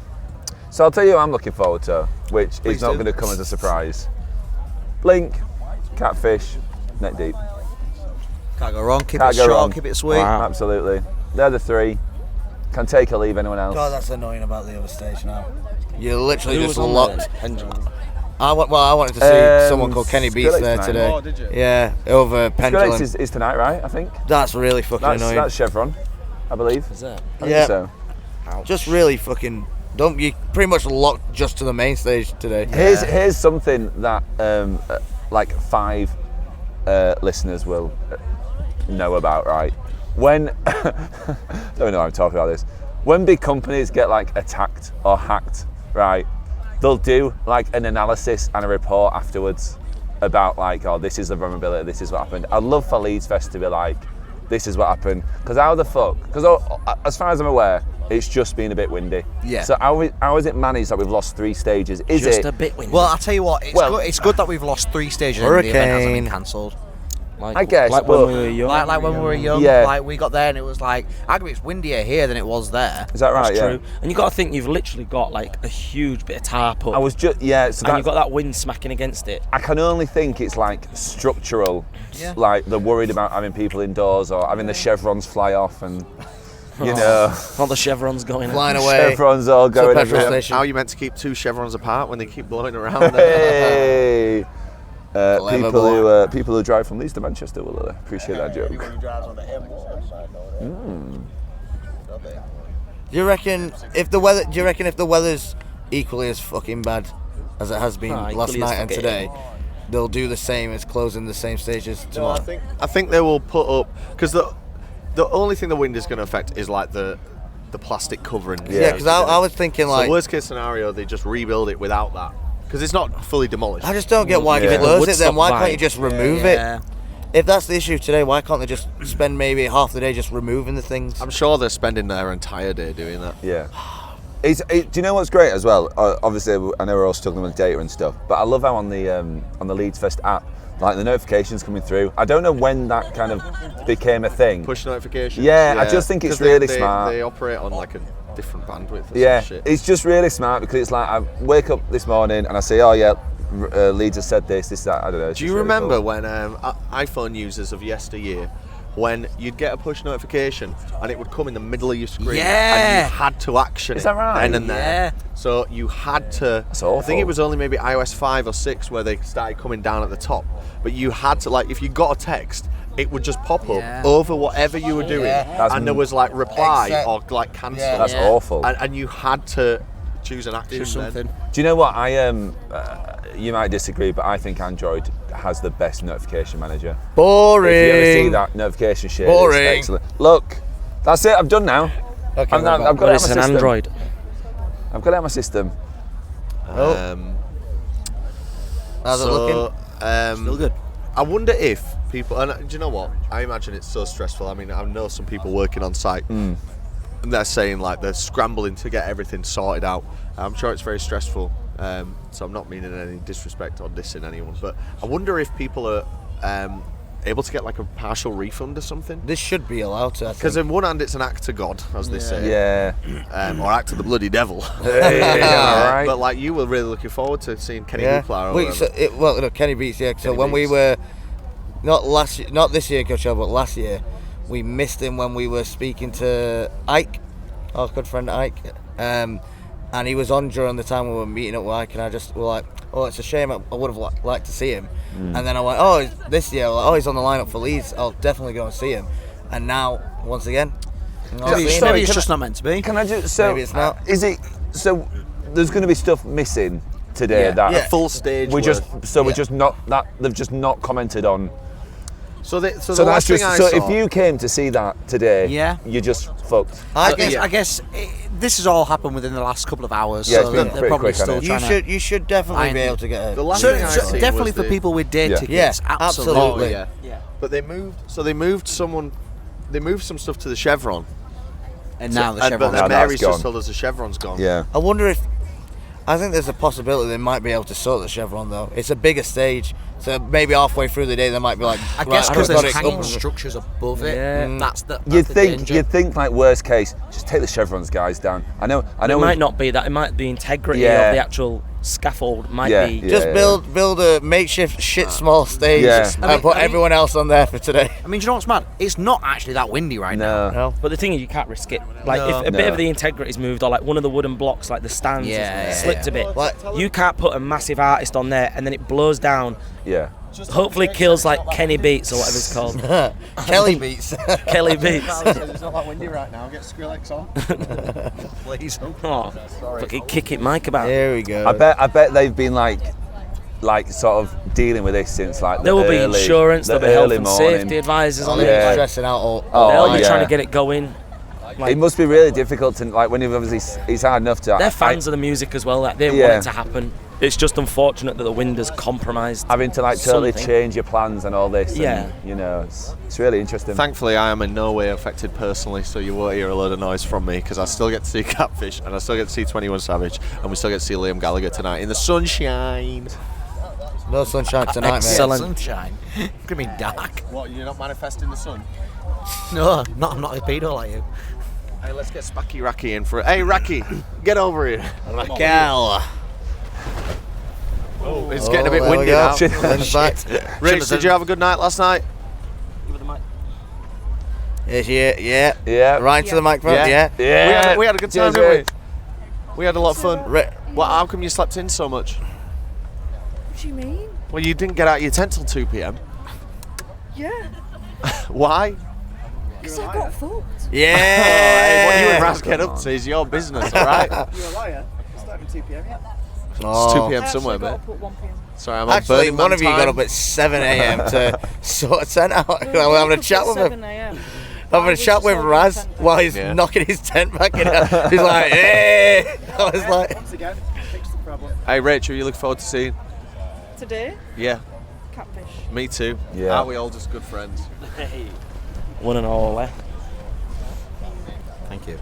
So I'll tell you what I'm looking forward to, which Please is not do. going to come as a surprise. Blink, Catfish, Neck Deep. Can't go wrong. Keep Can't it go short. wrong. Keep it sweet. Wow. Absolutely. They're the three. Can take or leave anyone else. God, that's annoying about the other stage now. You're literally Who just was on locked. there? Pendulum. I wanted to see someone called Kenny Beats Skrillex there tonight. today. Oh, did you? Yeah, over Pendulum. Skrillex is tonight, right? I think. That's really fucking annoying. That's Chevron, I believe. Is that? I Yeah. think so. Just really fucking. Don't you pretty much locked just to the main stage today? Here's something that like 5 listeners will know about, right? When don't know how I'm talking about this. When big companies get like attacked or hacked, right? They'll do like an analysis and a report afterwards about like, oh, this is the vulnerability, this is what happened. I'd love for Leeds Fest to be like, this is what happened. Because how the fuck? Because as far as I'm aware, it's just been a bit windy. Yeah. So how is it managed that we've lost 3 stages? Is Just it a bit windy. Well, I'll tell you what. It's good that we've lost 3 stages and the event hasn't Hurricane. been cancelled. Like, I guess, like but- when we were young. Like when we were young, Yeah. like we got there and it was like, arguably it's windier here than it was there. Is that right? That's Yeah. true. And you got to think you've literally got like a huge bit of tarp up. I was just, yeah, so and you've that's, got that wind smacking against it. I can only think it's like structural. Yeah. Like they're worried about having people indoors or having the chevrons fly off and, you know, All the chevrons going Flying out. away. chevrons all to a going petrol everywhere. station. How are you meant to keep 2 chevrons apart when they keep blowing around there? Hey! Clever People who drive from Leeds to Manchester will appreciate that joke. Do you reckon if the weather's equally as fucking bad as it has been last equally as night and fucking- today, they'll do the same as closing the same stages tomorrow? I think they will put up, because the only thing the wind is going to affect is like the plastic covering. Yeah, because I was thinking like, so worst case scenario, they just rebuild it without that, because it's not fully demolished. I just don't get why Yeah. they close it then. Woodstock Why can't you vibe. just remove Yeah. it? If that's the issue today, why can't they just spend maybe half the day just removing the things? I'm sure they're spending their entire day doing that. Yeah. Do you know what's great as well? Obviously, I know we're all struggling with data and stuff, but I love how on the Leeds Fest app, like the notifications coming through. I don't know when that kind of became a thing. Push notifications. Yeah, I just think it's 'Cause really they smart. They operate on like a different bandwidth. Or Yeah, some shit. it's just really smart because it's like I wake up this morning and I say, oh yeah, Leeds has said this, that. I don't know. it's Do you just really remember cool. when iPhone users of yesteryear, when you'd get a push notification and it would come in the middle of your screen, Yeah. and you had to action Is it that right? then and there. Yeah. So you had to. That's I awful. think it was only maybe iOS 5 or 6 where they started coming down at the top, but you had to, like, if you got a text, it would just pop Yeah. up over whatever you were doing, Yeah. and there was like reply Except- or like cancel. Yeah. That's Yeah. awful. And you had to choose an action. Do something. Do you know what you might disagree, but I think Android has the best notification manager. Boring. If you ever see that notification shit, it's Boring. excellent. Look, that's it. I'm done now. Okay, I've got But it out it's my an system. Android. I've got it out my system. How's it looking? Still good. I wonder if people, and do you know what? I imagine it's so stressful. I mean, I know some people working on site, and they're saying like they're scrambling to get everything sorted out. I'm sure it's very stressful. So I'm not meaning any disrespect or dissing anyone, but I wonder if people are able to get like a partial refund or something. This should be allowed to. Because in one hand it's an act to God, as they say, Yeah. or act to the bloody devil. Hey, all right. But like you were really looking forward to seeing Kenny Hoopla or Wait, whatever. no, Kenny Beats, yeah. So Kenny when we Beats. were not this year, Coachella, but last year, we missed him when we were speaking to Ike, our good friend Ike, and he was on during the time we were meeting up with Ike, and I just were like, oh, it's a shame. I would have liked to see him. And then I went, oh, this year, like, oh, he's on the lineup for Leeds. I'll definitely go and see him. And now, once again, not Maybe seeing him. it's just not meant to be. Can I just? So Maybe it's not. Is it? So there's going to be stuff missing today Yeah. that Yeah. Full stage. we're worth. just not that they've just not commented on. So the So last that's thing just I so. saw, If you came to see that today, Yeah. you're just fucked. I guess this has all happened within the last couple of hours, Yeah, so it's been they're pretty probably quick, hasn't still it? trying to. You should definitely be I- able to get the it. last So, thing I so seen definitely was for the- people with day Yeah. tickets, Yeah, absolutely. absolutely. Oh, yeah. But they moved some stuff to the Chevron. And now the But Chevron's Now then that's Mary's just gone. told us the Chevron's gone. Yeah. I wonder if. I think there's a possibility they might be able to sort the Chevron though. It's a bigger stage, so maybe halfway through the day they might be like. I guess right, because I've got there's it hanging up. structures above it. Yeah. That's the. You'd the think danger. like worst case, just take the chevrons guys down. I know. It might not be that. It might be integrity Yeah. of the actual scaffold. Might Yeah, be. yeah. Just build a makeshift shit small stage Yeah. and put everyone else on there for today. I mean, do you know what's mad? It's not actually that windy right now. No. But the thing is, you can't risk it. Like, No. if a bit No. of the integrity's moved, or like one of the wooden blocks, like the stands, Yeah, is slipped yeah. a bit. Like- You can't put a massive artist on there, and then it blows down. Yeah. Hopefully, kills like Kenny Beats or whatever it's called. Kelly Beats. Kelly Beats. It's not that windy right now. Get Skrillex on. Please. Oh, fucking kick it, Mike about. There we go. I bet they've been like sort of dealing with this since like There will be early- insurance, the there'll be health early and morning. safety advisors on They're Yeah. it. stressing out all. Oh, They'll be yeah. trying to get it going. It must be really difficult to like when you've obviously it's hard enough to. They're fans of the music as well. Like, they Yeah. want it to happen. It's just unfortunate that the wind has compromised. having to like totally something. change your plans and all this. and, Yeah. you know, it's really interesting. Thankfully, I am in no way affected personally, so you won't hear a load of noise from me because I still get to see Catfish and I still get to see 21 Savage and we still get to see Liam Gallagher tonight in the sunshine. No sunshine tonight, Excellent. Sunshine. It's gonna be dark. What, you're not manifesting the sun? No, I'm not a pedo like you. Hey, let's get Spacky Racky in for it. Hey, Racky, get over here. Raquel. Oh, it's getting a bit there we windy go. now. Rich, did you have a good night last night? Yes, yeah. Yeah. Right to the microphone. Yeah. Yeah. We had a good time, Cheers, didn't we? We had a lot of fun. Well, how come you slept in so much? What do you mean? Well, you didn't get out of your tent till 2 p.m. Yeah, Why? because I got fucked. Yeah. Hey, what you and Raz get up to is your business, all right? You're a liar. It's not even 2 p.m. yet. It's 2 Oh. p.m. somewhere, got mate. up at 1 p.m. Sorry, I'm on Actually, Burning one Man of you got time. up at 7 a.m. to sort a tent out. We're having a chat with him. 7 a.m. Having a chat with Raz while he's Yeah. knocking his tent back in. He's like, hey. I was like, Once again, fix the problem. Hey, Rachel, you look forward to seeing? Today, Yeah, catfish. me too. Yeah. Aren't we all just good friends? One and all, eh? Thank you.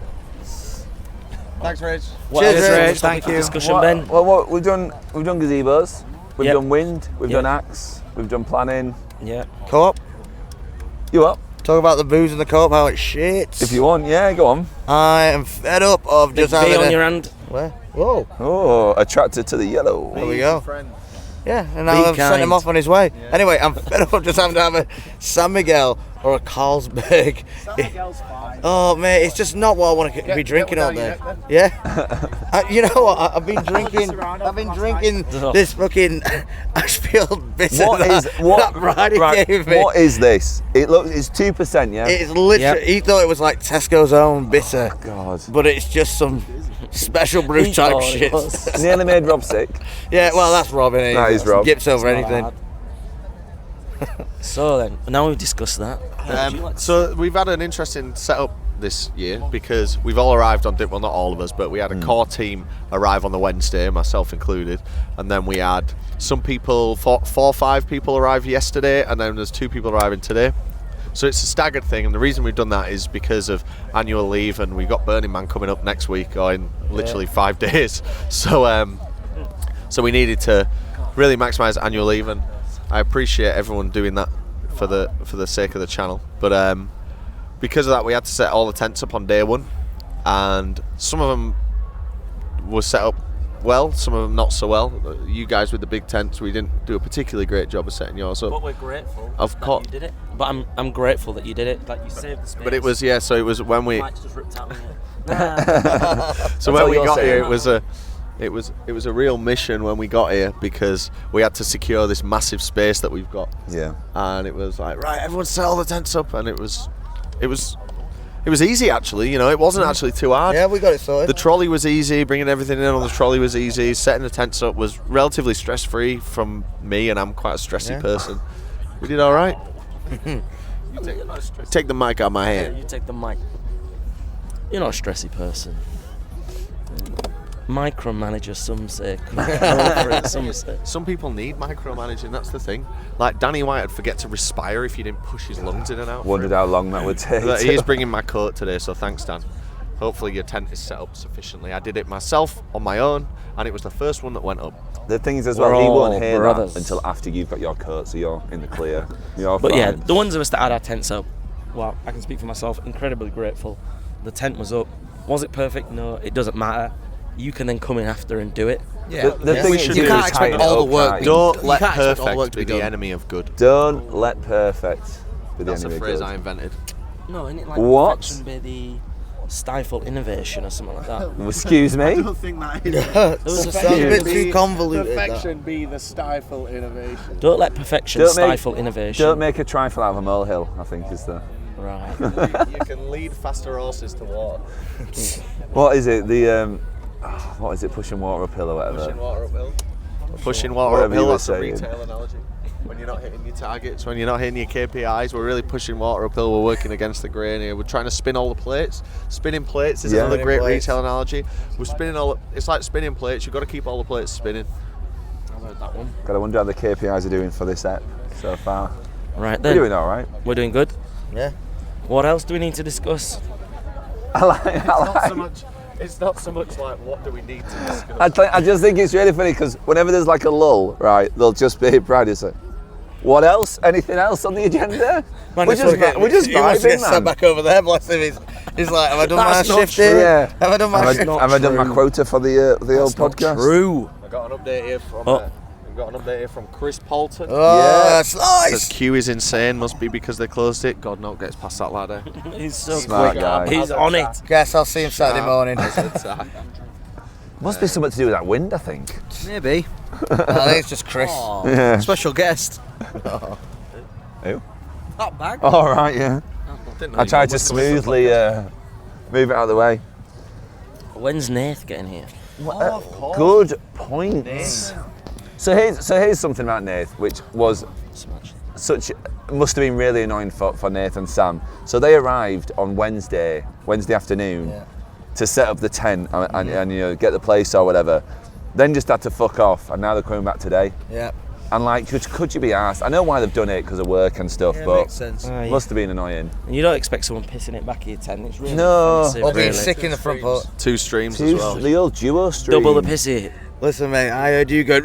Thanks, Rach. What Cheers, else Rach. was the Thank you. Discussion, Ben. Well, we've done gazebos, we've Yep. done wind, we've Yep. done axe, we've done planning. Yeah. co-op. You up? Talk about the booze and the co-op, how it shits. If you want, yeah, go on. I am fed up of Big just V having on a... your hand. Where? Whoa. Oh, attracted to the yellow. There we go. Friend. Yeah, and now Be I've sent him kind. off on his way. Anyway, I'm fed up of just having to have a San Miguel or a Carlsberg. San Miguel's fine. Oh, mate, it's just not what I want to be drinking all day. Yeah? You know what? I've been drinking. I've been drinking this fucking Ashfield bitter that Bridie gave me. What is this? It's 2%, yeah. It's literally. Yep. He thought it was like Tesco's own bitter, God. but it's just some special brew He type thought it shit. was. Nearly made Rob sick. Yeah, well, that's Rob, innit? That is Rob. Gips over It's not anything. hard. So then, now we've discussed that. So we've had an interesting setup this year because we've all arrived on, well, not all of us, but we had a core team arrive on the Wednesday, myself included, and then we had some people, four or five people arrive yesterday, and then there's 2 people arriving today. So it's a staggered thing, and the reason we've done that is because of annual leave, and we've got Burning Man coming up next week, or in literally 5 days. So we needed to really maximise annual leave, and I appreciate everyone doing that for the sake of the channel. But because of that, we had to set all the tents up on day 1, and some of them were set up well, some of them not so well. You guys with the big tents, we didn't do a particularly great job of setting yours up. But we're grateful Of that course. you did it. But I'm grateful that you did it. Like you saved the space. But it was, yeah, so it was when we Mike's just ripped out of me. so when all we you're got here, saying. it was a real mission when we got here, because we had to secure this massive space that we've got, Yeah. and it was like, right, everyone set all the tents up, and it was easy, actually. You know, it wasn't actually too hard. Yeah, we got it sorted. The trolley was easy, bringing everything in on the trolley was easy, setting the tents up was relatively stress free from me, and I'm quite a stressy person. We did all right. Take the mic out of my Yeah, hand. you take the mic. You're not a stressy person. Micromanager, some say. Some say. Some people need micromanaging, that's the thing. Like Danny White would forget to respire if you didn't push his lungs in and out. Wondered how long that would take. He's bringing my coat today, so thanks, Dan. Hopefully your tent is set up sufficiently. I did it myself on my own, and it was the first one that went up. The thing is as We're well, he all won't hear brothers. that until after you've got your coat, so you're in the clear. You're But fine. yeah, the ones of us that had our tents up, well, I can speak for myself, incredibly grateful. The tent was up. Was it perfect? No, it doesn't matter. You can then come in after and do it. Yeah. The thing is, You can't expect all the work. Right? Don't You let can't expect all the work perfect to be be the done. enemy of good. Don't let perfect be the That's a enemy of phrase good. I invented. No, isn't it like What? perfection be the stifle innovation or something like that? Excuse me? I don't think that is. was a Sounds a bit Be- too convoluted. that. Perfection be the stifle innovation. Don't let perfection Don't make- stifle innovation. Don't make a trifle out of a molehill, I think is the... Right. You can lead faster horses to water. What is it? The what is it? Pushing water uphill or whatever. Pushing water uphill. Pushing water Whatever you uphill, were that's a saying. retail analogy. When you're not hitting your targets, when you're not hitting your KPIs, we're really pushing water uphill. We're working against the grain here. We're trying to spin all the plates. Spinning plates is Yeah. another great Plates. retail analogy. We're spinning all. It's like spinning plates. You've got to keep all the plates spinning. I've heard that one. Gotta wonder how the KPIs are doing for this app so far. Right We're then. doing all right. We're doing good. Yeah. What else do we need to discuss? I like. Not so much. It's not so much like what do we need to discuss. I just think it's really funny because whenever there's like a lull, right, they'll just be proud of it. What else? Anything else on the agenda? Man, we're just he wants to vibing, get sat man. back over there, bless him. He's like, have I done my That's not shift here? Yeah. Have I done my shift? Have I done my quota for the old podcast? True. I got an update here from. We've got an update here from Chris Polton. Oh, that's Says nice. queue is insane. Must be because they closed it. God no gets past that ladder. He's so Smart quick. guy. He's on it. Guess I'll see him Saturday morning. Must be something to do with that wind, I think. Maybe. I think it's just Chris. Yeah. Special guest. Who? That bag. All right, yeah. I tried to smoothly move it out of the way. When's Nath getting here? Good point. So here's something about Nath, which was must have been really annoying for Nath and Sam. So they arrived on Wednesday afternoon to set up the tent and you know, get the place or whatever. Then just had to fuck off, and now they're coming back today. Yeah. And like, could you be asked? I know why they've done it because of work and stuff, Yeah, but makes sense. must have been annoying. And you don't expect someone pissing it back at your tent. It's really No. offensive, Or being really. sick in the front part. 2 streams as well. The old duo stream. Double the pissy. Listen, mate, I heard you go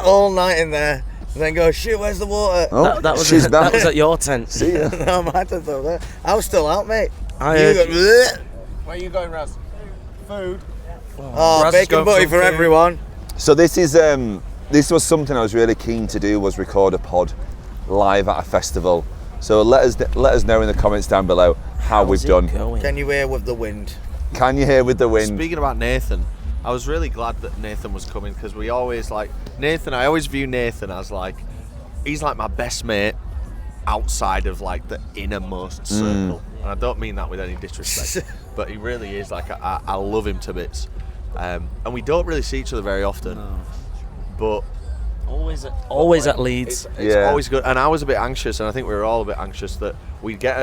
all night in there, and then go, shit, where's the water? Oh, That was she's back. that was at your tent. See ya. No, my tent's over there. I was still out, mate. I You heard go, Where are you going, Raz? Food. oh, Raz is bacon going butty for for food. everyone. So this was something I was really keen to do, was record a pod live at a festival. So let us know in the comments down below how we've done. Can you hear with the wind? Can you hear with the wind? Speaking about Nathan, I was really glad that Nathan was coming because we always like Nathan. I always view Nathan as like he's like my best mate outside of like the innermost circle, and I don't mean that with any disrespect, but he really is. Like I love him to bits, and we don't really see each other very often, but Always at Leeds. it's Yeah. always good. And I was a bit anxious, and I think we were all a bit anxious that we'd get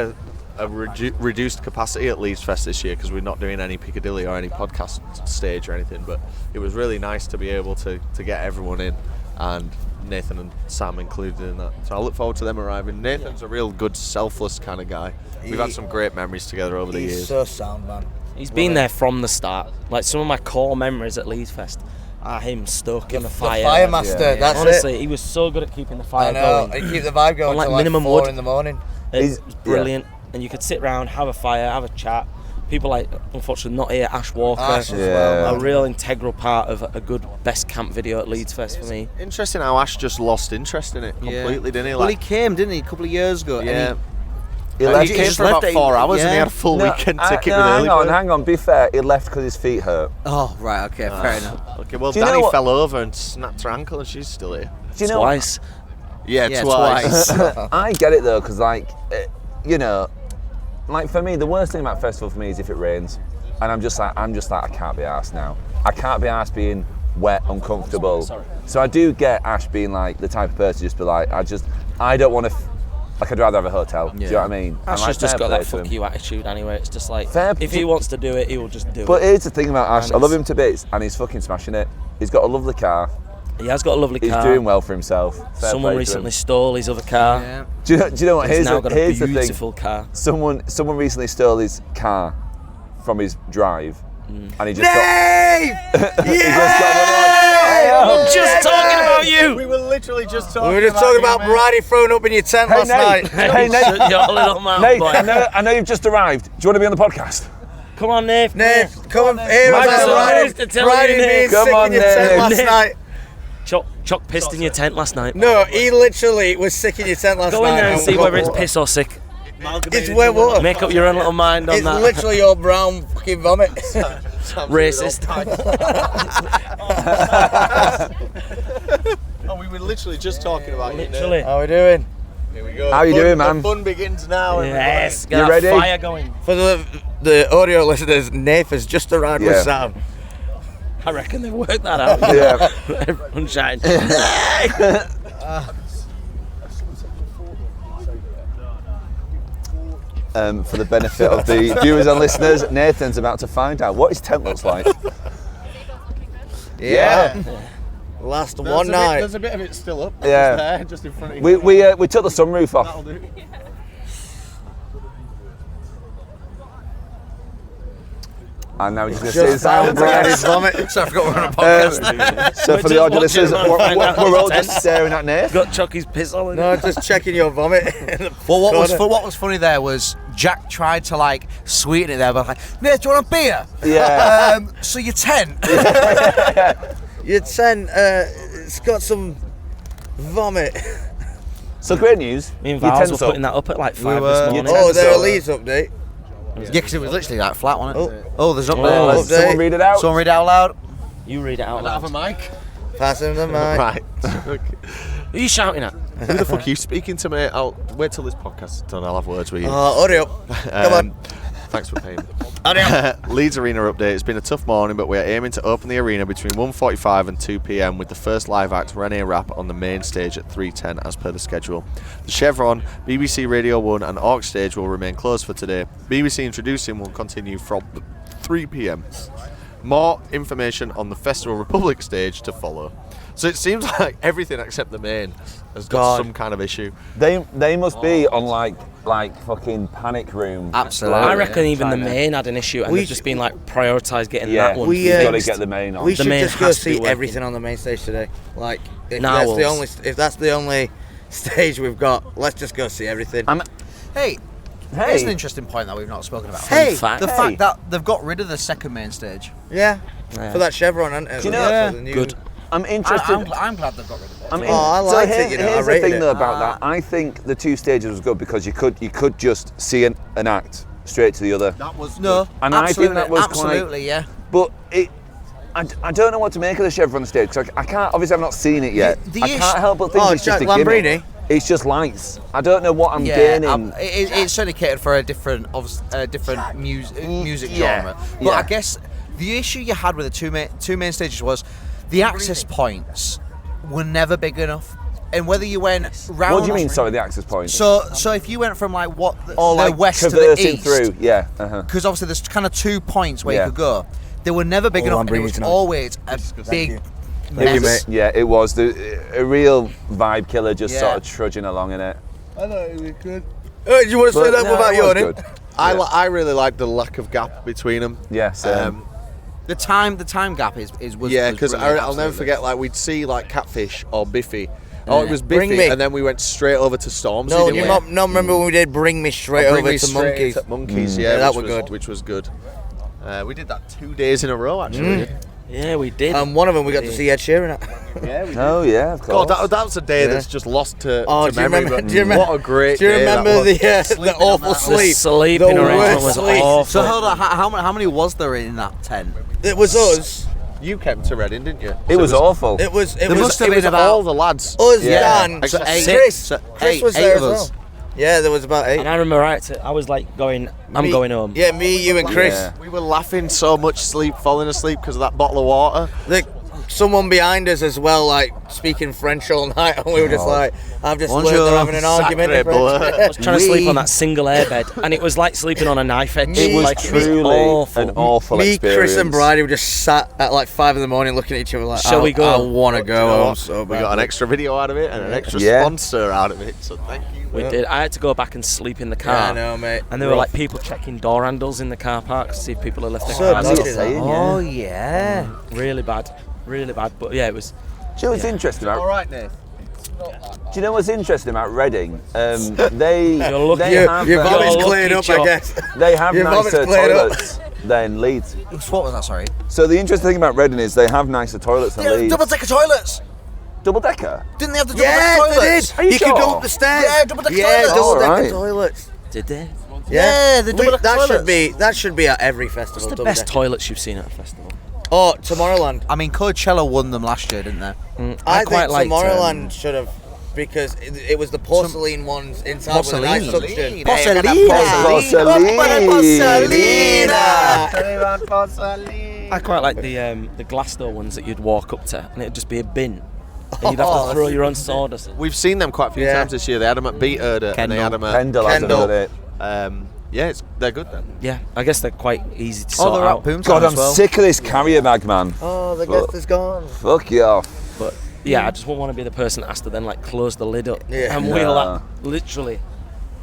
a reduced capacity at Leeds Fest this year because we're not doing any Piccadilly or any podcast stage or anything. But it was really nice to be able to get everyone in, and Nathan and Sam included in that. So I look forward to them arriving. Nathan's a real good, selfless kind of guy. We've had some great memories together over the He's years. so sound, man. He's been there from the start. Like some of my core memories at Leeds Fest are him stuck in the fire. The fire master, that's Honestly, it. he was so good at keeping the fire I know, going. and keep the vibe going On, like, till like minimum 4 wood. in the morning. It He's- was brilliant. And you could sit round, have a fire, have a chat. People like, unfortunately not here, Ash Walker. Ash as Yeah. well, A man. real integral part of a good best camp video at Leeds Fest for me. Interesting how Ash just lost interest in it completely, didn't he? Well, he Like, came, didn't he, a couple of years ago? yeah. He He left. came just for left about it- 4 hours and he yeah. had a full weekend ticket with hang early bird. hang on. Be fair, he left because his feet hurt. Oh, right, okay, fair enough. Okay, well, Do you know Danny what- fell over and snapped her ankle and she's still here. Do you know? Twice. Yeah, Yeah, twice. I get it though, because like, you know, like for me, the worst thing about festival for me is if it rains, and I'm just like, I can't be arsed now. I can't be arsed being wet, uncomfortable. So I do get Ash being like the type of person to just be like, I don't want to. Like I'd rather have a hotel. Do you know what I mean? And, Ash like, has just fair got play that to fuck him. you attitude anyway. It's just like, Fair if play- he wants to do it, he will just do But it. here's the thing about Ash. And I love it's- him to bits, and he's fucking smashing it. He's got a lovely car. He has got a lovely He's car. doing well for himself. Fair Someone play to recently him. stole his other car. Yeah. Do you know what? He's Here's now the, got a here's the thing. beautiful car. Someone recently stole his car from his drive, and he just Dave! got. He just got Just talking about you. We were literally just talking We were just talking about Bridie throwing up in your tent last night. Hey, Nate. Shut your little mouth, Nate, boy. I know you've just arrived. Do you want to be on the podcast? Come on, Nate. Nate, come on, here was Michael, that I was to tell you, Bridie Nate. being Come sick on, in your tent Nate. last Nate. night. Chuck pissed in your tent last night. No, he literally was sick in your tent last Go night. in there and and see got whether it's water. piss or sick. It's wet water. Make up your own little mind on It's that. literally your brown fucking vomit. Racist. Oh, we were literally just talking about you. Literally. How we doing? Here we go. How you doing, man? The fun begins now. Yes. You Get ready? that fire going. For the audio listeners, Nath has just arrived with Yeah. Sam. I reckon they've worked that out. Yeah. Everyone's shouting. For the benefit of the viewers and listeners, Nathan's about to find out what his tent looks like. Yeah. Last one night. There's a bit of it still up. Yeah. Just there, just in front of you. We took the sunroof off. That'll do. And now we're just going to see the sound. his vomit. So I forgot we're on a podcast. So for the just audio listeners, watching man find out we're all his just tent. staring at Nath. Got Chucky's piss all in No, it. just checking your vomit. Well, what was funny there was Jack tried to like sweeten it there, but like, Nate, do you want a beer? Yeah. So your tent. Your tent, it's got some vomit. So great news. Me and Your Vals were tent's up. putting that up at like 5 were. this morning. Oh, there a up. Leeds update. Yeah, because it was literally like flat, wasn't it? Oh, there's not Let's update. someone read it out. Someone read it out loud. You read it out Have a loud. mic. Pass him the mic. Right. Who are you shouting at? Who the fuck are you speaking to, mate? I'll wait till this podcast is done. I'll have words with you. Hurry up. Come on. Thanks for paying. Hurry up. Leeds Arena update. It's been a tough morning, but we are aiming to open the arena between 1:45 and 2 p.m. with the first live act, Rene Rapp, on the main stage at 3:10 as per the schedule. The Chevron, BBC Radio 1 and Orc stage will remain closed for today. BBC Introducing will continue from 3 p.m. More information on the Festival Republic stage to follow. So it seems like everything except the main has got some kind of issue. They must be on like fucking panic room. Absolutely. I reckon even the China. main had an issue and We they've just been like prioritised getting Yeah, that one. we, you've got to fixed. get the main on. We The should main just go has to be see working. everything on the main stage today. Like, if Narwhals. that's the only stage we've got, let's just go see everything. Hey, Hey. here's an interesting point that we've not spoken about. Hey, fact. the Hey. fact that they've got rid of the second main stage. Yeah, Yeah. for that Chevron, and Do you know- Good. I'm interested. I'm glad they've got rid of it. I'm in- I liked so it, you know, I Here's the rated thing it. though about that. I think the two stages was good because you could just see an act straight to the other. That was No, And I think absolutely, that was quite- absolutely, yeah. But I don't know what to make of the Chevron stage because I can't. Obviously, I've not seen it yet. The I issue- can't help but think Oh, it's just a Jack gimmick. Lambrini? It's just lights. I don't know what I'm Yeah, gaining. it's certainly catered for a different music Yeah, genre. But yeah. I guess the issue you had with the two main stages was the access points were never big enough. And whether you went round, What do you mean? Sorry, the access point. So if you went from like the like west to the traversing east, through. Yeah. Uh-huh. because obviously there's kind of 2 points where Yeah. you could go. They were never big Oh, enough, I'm and it bringing was it tonight. always a big you. mess. Yeah, it was a real vibe killer, just Yeah. sort of trudging along in it. I thought it was good. Do you want to say But that no, without it was yawning? good. I really like the lack of gap between them. Yes. The time gap was Yeah, because brilliant, I'll never absolutely. forget, like, we'd see like Catfish or Biffy. Oh, it was Bring Biffy, Me. and then we went straight over to Stormzy. No, didn't you we? not remember when we did Bring Me straight Bring over Me to straight Monkeys. to Monkeys, Yeah, that which were good. Which was good. We did that 2 days in a row, actually. Yeah, we did. One of them we got to see Ed Sheeran at. Yeah, we did. Oh yeah, of course. God, that was a day Yeah. that's just lost to Oh, to do you memory. remember? but Do you remember? What a great Do you day remember that was. the awful the sleep? sleeping The arrangement worst was sleep. awful. So hold on, how many was there in that tent? It was us. You came to Reading, didn't you? It was awful. It was. It There was. must have It been was about all the lads. Us, Yeah. Dan, So eight- Chris. so Chris eight- was eight there of as us. well. Yeah, there was about 8. And I remember I was like going, I'm going home. Yeah, me, you, and Chris. Yeah. We were laughing so much, falling asleep because of that bottle of water. Someone behind us as well, like speaking French all night, and we were just like, I've just learned Bonjour. they're having an argument in Sacre bleu. French. I was trying to sleep on that single airbed, and it was like sleeping on a knife edge. It was like, truly awful. an awful Me, experience. Chris, and Bridie were just sat at like 5 in the morning looking at each other like, Shall we go? I want to You know go home what? so We bad. got an extra video out of it and an extra Yeah. sponsor out of it, so thank you. We did. I had to go back and sleep in the car. Yeah, I know, mate. And there were like people checking door handles in the car park to see if people had left their So cars. busy. open. saying, Oh yeah. Really bad. Really bad. But yeah, it was. Do you know what's interesting about? All right, Nath. Do you know what's interesting about Reading? They You're lucky. they have Your vomit's lucky, cleared up, I Chuck. guess. they have your vomit's nicer cleared up. toilets than Leeds. What was that? Sorry. So the interesting thing about Reading is they have nicer toilets than Leeds. Double-decker toilets. Double decker. Didn't they have the Yeah, double-decker they toilets? did. Are you You could sure? go up the stairs. Yeah, double-decker Yeah, toilets. double-decker Alright. toilets. Did they? Yeah, the double-decker that toilets. that should be at every festival. What's the double best decker. toilets you've seen at a festival? Oh, Tomorrowland. I mean, Coachella won them last year, didn't they? I quite think liked, Tomorrowland should have, because it was the porcelain ones inside with a nice Porcelain. suction. Porcelain. I quite like the glass door ones that you'd walk up to, and it'd just be a bin. And you'd have to throw your own sawdust. We've seen them quite a few Yeah. times this year. They had them at Beat Herder and they had them at Kendall has Kendall. done it. yeah, they're good then. Yeah, I guess they're quite easy to Oh, sort they're at out. Boomtown God, as I'm well. sick of this carrier bag, man. Oh, the guest is gone. Fuck you off. But yeah, I just won't want to be the person that has to then like close the lid up Yeah. and wheel Nah. that literally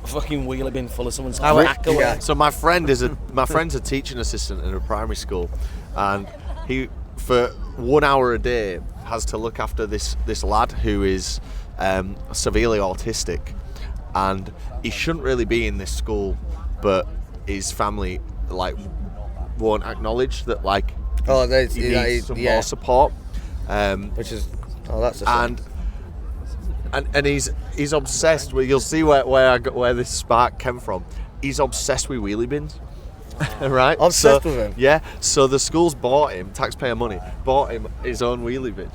fucking wheelie bin full of someone's I went- tobacco. yeah. So my friend's a teaching assistant in a primary school, and he for 1 hour a day has to look after this lad who is severely autistic, and he shouldn't really be in this school, but his family like won't acknowledge that like he needs some more support, which is that's a shame. and he's obsessed with. You'll see where this spark came from. He's obsessed with wheelie bins. Right? Obsessed with him? Yeah. So the school's bought him, taxpayer money, bought him his own wheelie bin.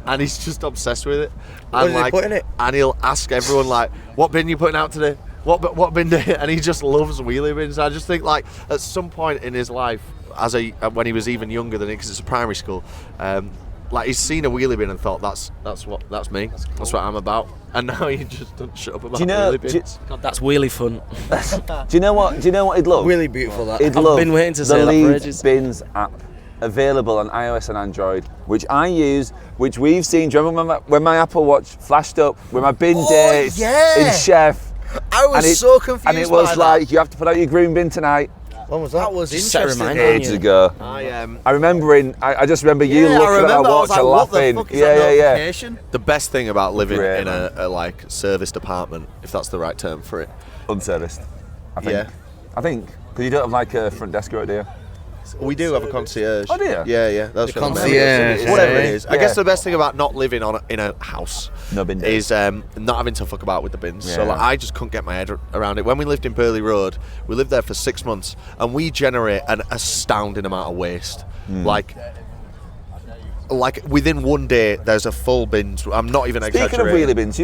And he's just obsessed with it. What does he put in it? And he'll ask everyone like, what bin you putting out today? What bin do you? And he just loves wheelie bins. I just think like at some point in his life, when he was even younger than it, because it's a primary school, like he's seen a wheelie bin and thought that's me. That's what I'm about. And now he just doesn't shut up about wheelie bins. God, that's wheelie fun. Do you know what he'd love? Really beautiful that. He'd I've love been waiting to the say that for Leeds ages. Bins app, available on iOS and Android, which I use, which we've seen. Do you remember when my Apple Watch flashed up with my bin dates in Chef? I was so confused. And it by was that. like, you have to put out your green bin tonight. When was that? That was Just set a interesting. reminder. Ages ago. I just remember you Yeah, I looking at remember. my I was watch like, and what the laughing. fuck is that notification? The best thing about living Great, in a like serviced apartment, if that's the right term for it. Unserviced, I think. Yeah. I think, because you don't have like a front desk, do you? We do have a concierge. Oh, do you? Yeah. That's The what I meant. concierge. Whatever it is. I Yeah. guess the best thing about not living in a house No bin days. is not having to fuck about with the bins. So Yeah. like, I just couldn't get my head around it. When we lived in Burley Road, we lived there for 6 months, and we generate an astounding amount of waste. Like within one day, there's a full bin. I'm not even Speaking of exaggerating. wheelie bins,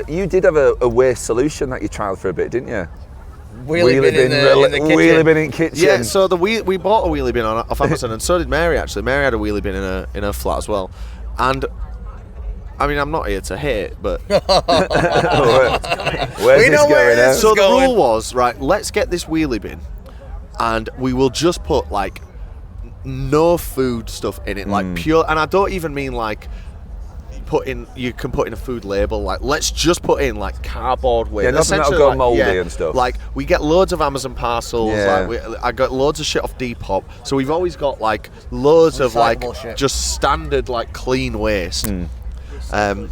you did have a waste solution that you trialled for a bit, didn't you? Wheelie bin in the kitchen. Wheelie bin in kitchen. Yeah, so we bought a wheelie bin off Amazon, and so did Mary. Actually, Mary had a wheelie bin in her flat as well. And I mean, I'm not here to hate, but Where's We this know where going? it is. so the going. rule was right. Let's get this wheelie bin, and we will just put like no food stuff in it, like pure. And I don't even mean like you can put in a food label. Like let's just put in like cardboard waste. Yeah, nothing that'll Essentially, go mouldy and stuff. Like we get loads of Amazon parcels. Yeah. I got loads of shit off Depop. So we've always got like loads of like Recyclable shit. just standard like clean waste. And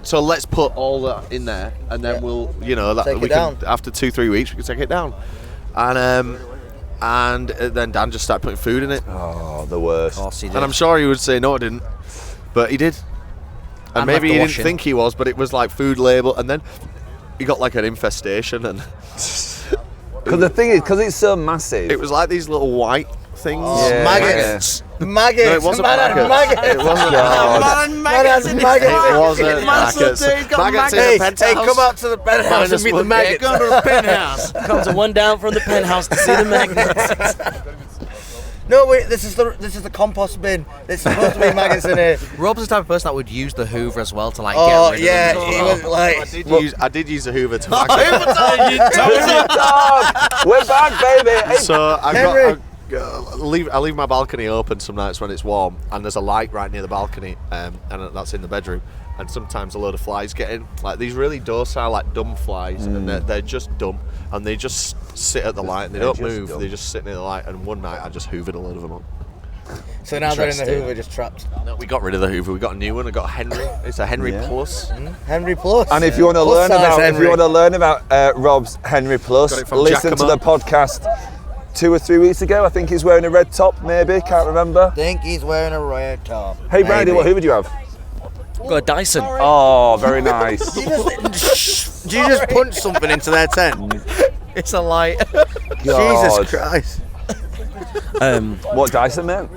so let's put all that in there, and then we'll, Take we it down. can after 2-3 weeks we can take it down, and then Dan just started putting food in it, Oh, the worst. Of course he did. and I'm sure he would say no, I didn't, but he did, and And maybe left he the didn't washing. think he was, but it was like food label, and then he got like an infestation, and Because the thing is, because it's so massive. it was like these little white things. Yeah. Maggots. Maggots. No, it wasn't Man had maggots. It wasn't God. Man had maggots. It wasn't maggots. Maggots in Hey, the penthouse. come out to the penthouse and meet the maggots. Go to the penthouse. Comes one down from the penthouse to see the magnets. No, wait, this is the compost bin. There's supposed to be maggots in here. Rob's the type of person that would use the Hoover as well to like Oh, get rid yeah, of them. he was like... I did use a Hoover to Dog! We're back, baby! So Henry. I leave my balcony open some nights when it's warm, and there's a light right near the balcony, and that's in the bedroom. And sometimes a load of flies get in, like these really docile, like dumb flies, and they're just dumb, and they just sit at the light and they don't just move. dumb. They just sit near the light. And one night I just hoovered a load of them up. So now they're in the Interesting. Hoover, just trapped. No, we got rid of the Hoover. We got a new one. I got a Henry. It's a Henry Yeah. Plus. Henry Plus. And if you want to Plus learn size about, Henry. Rob's Henry Plus, Got it from listen to Giacomo. the podcast 2 or 3 weeks ago. I think he's wearing a red top, maybe. Can't remember. Think he's wearing a red top. Hey, Brady, Maybe. what Hoover do you have? Got a Dyson. Oh, very nice. Do you just punch something into their tent? It's a light. God. Jesus Christ. What Dyson, mate?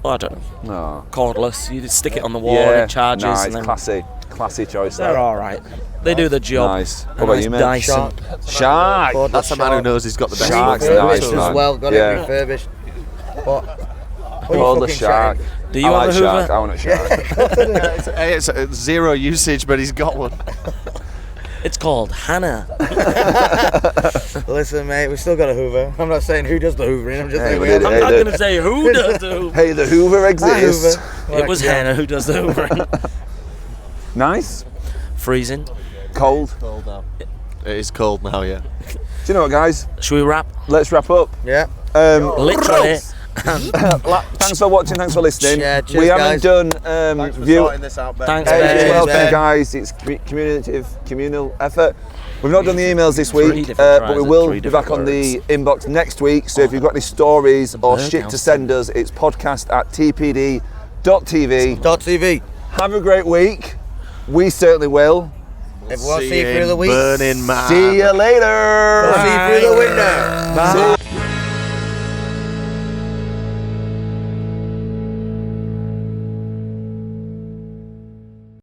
I don't know. No. Cordless. You just stick it on the wall and it charges. Nice, and then classy choice. they're There. all right. They do the job. Nice. A What about nice you, mate? Dyson. Shark. Cordless That's a man who shark. knows he's got the best. Shark's one. nice, Refurbished man. as well. Got Yeah. it refurbished. But Call the shark. Do you I have like a shark. Hoover? I want a shark. Hey, it's zero usage, but he's got one. It's called Hannah. Listen, mate, we still got a Hoover. I'm not saying who does the Hoovering. I'm just Hey, saying we we did got it. I'm not the- going to say who does the Hoover. Hey, the Hoover a exists. Hoover. It was Hannah who does the Hoovering. Nice. Freezing. Cold. It is cold now, yeah. Do you know what, guys? Should we wrap? Let's wrap up. Yeah. Literally. Thanks for watching. Thanks for listening. Yeah, cheers, we haven't done Thanks for view. sorting this out, Ben. Thanks, Hey, Ben. you're welcome, Ben. guys. It's communal effort. We've not done the emails this Three week, different but we tries at will three be back different on the inbox next week. So if you've got any stories or shit to send us, it's podcast@tpd.tv. .tv. Have a great week. We certainly will. Everyone see you through the week. Burning Man. See you later. See you through the window. Bye.